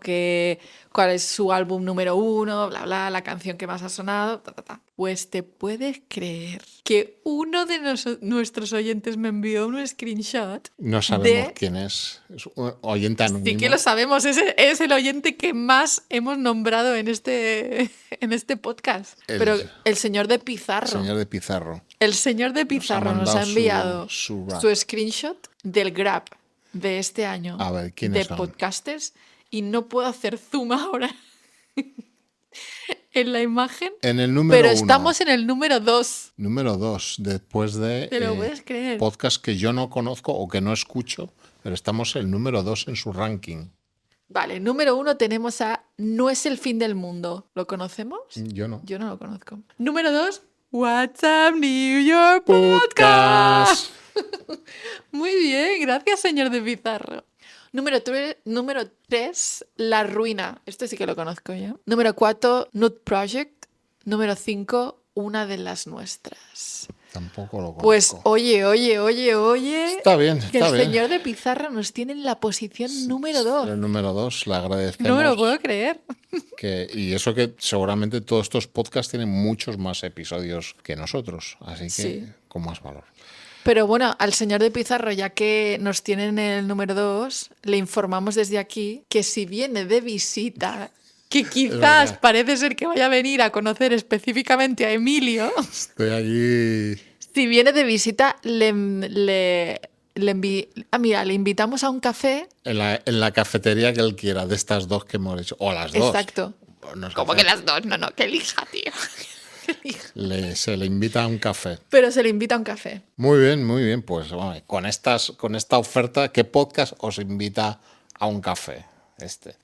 ¿Cuál es su álbum número 1? Bla, bla, la canción que más ha sonado. Ta, ta, ta. Pues te puedes creer que uno de nuestros oyentes me envió un screenshot. No sabemos quién es. Es un oyente anónimo. Sí que lo sabemos, es el oyente que más hemos nombrado en este podcast. Pero el señor de Pizarro. Señor de Pizarro. El señor de Pizarro nos ha enviado su screenshot del Grab de este año. A ver, ¿quiénes de son? Podcasters. Y no puedo hacer zoom ahora en la imagen. En el número pero 1. estamos en el número 2. Número 2, después de ¿Te lo puedes creer? podcast que yo no conozco o que no escucho, pero estamos el número 2 en su ranking. Vale, número 1 tenemos a No es el fin del mundo. ¿Lo conocemos? Yo no. Yo no lo conozco. Número 2, What's Up New York Podcast. Muy bien, gracias, señor de Pizarro. Número 3, La Ruina. Este sí que lo conozco yo. Número 4, Nut Project. Número 5, Una de las Nuestras. Tampoco lo conozco. Pues oye. Está bien, Que está el bien. señor de Pizarro nos tiene en la posición número 2. El número 2, le agradecemos. No me lo puedo creer. Y eso que seguramente todos estos podcasts tienen muchos más episodios que nosotros, así que Sí. con más valor. Pero bueno, al señor de Pizarro, ya que nos tienen en el número 2, le informamos desde aquí que si viene de visita, que quizás verdad. parece ser que vaya a venir a conocer específicamente a Emilio, Estoy allí. si viene de visita, le invitamos a un café. En la cafetería que él quiera, de estas dos que hemos hecho. O las dos. Exacto. Nos ¿Cómo hace- que las dos? No, que elija, tío. Que elija. Se le invita a un café. Pero se le invita a un café. Muy bien. Pues bueno, con esta oferta, ¿qué podcast os invita a un café?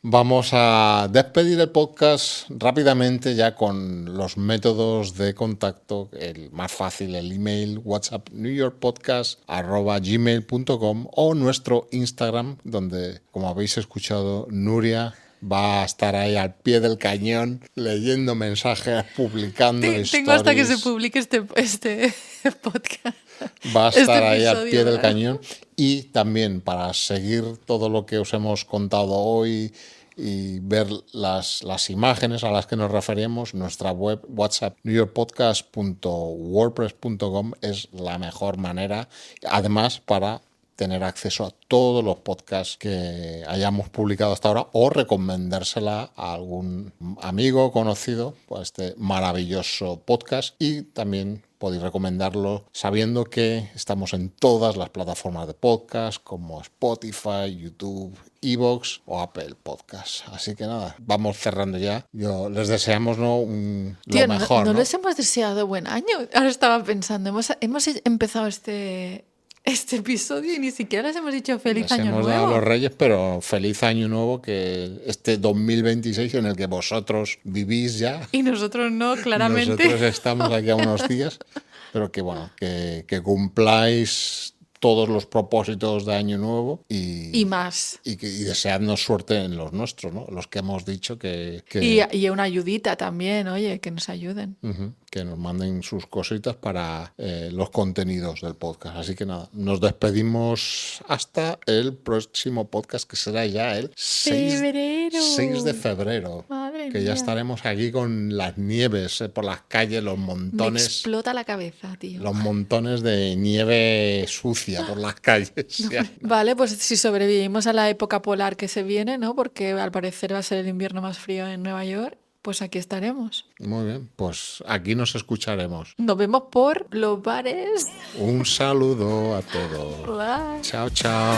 Vamos a despedir el podcast rápidamente ya con los métodos de contacto. El más fácil, el email, WhatsApp, newyorkpodcast@gmail.com o nuestro Instagram, donde, como habéis escuchado, Nuria va a estar ahí al pie del cañón leyendo mensajes, publicando Tengo hasta que se stories. publique este podcast. Va a estar este ahí al episodio, pie del ¿verdad? cañón. Y también para seguir todo lo que os hemos contado hoy y ver las imágenes a las que nos referimos, nuestra web WhatsApp newyorkpodcast.wordpress.com es la mejor manera, además para tener acceso a todos los podcasts que hayamos publicado hasta ahora o recomendársela a algún amigo conocido, pues este maravilloso podcast. Y también podéis recomendarlo sabiendo que estamos en todas las plataformas de podcast como Spotify, YouTube, iVoox o Apple Podcast. Así que nada, vamos cerrando ya. Les deseamos lo Tío, mejor. no ¿no? les hemos deseado buen año. Ahora estaba pensando, hemos empezado este episodio y ni siquiera les hemos dicho feliz Les año hemos dado a nuevo. los Reyes, pero feliz año nuevo, que este 2026 en el que vosotros vivís ya. Y nosotros no, claramente. Nosotros estamos aquí a unos días, pero que bueno, que cumpláis todos los propósitos de año nuevo Y más. y deseadnos suerte en los nuestros, ¿no? Los que hemos dicho que Y una ayudita también, oye, que nos ayuden. que nos manden sus cositas para los contenidos del podcast. Así que nada, nos despedimos hasta el próximo podcast, que será ya el 6 de febrero. Madre que mía. ya estaremos aquí con las nieves por las calles, los Me montones. explota la cabeza, tío. Los montones de nieve sucia por las calles. Ya. Vale, pues si sobrevivimos a la época polar que se viene, ¿no? Porque al parecer va a ser el invierno más frío en Nueva York, pues aquí estaremos. Muy bien, pues aquí nos escucharemos. Nos vemos por los bares. Un saludo a todos. Bye. Chao, chao.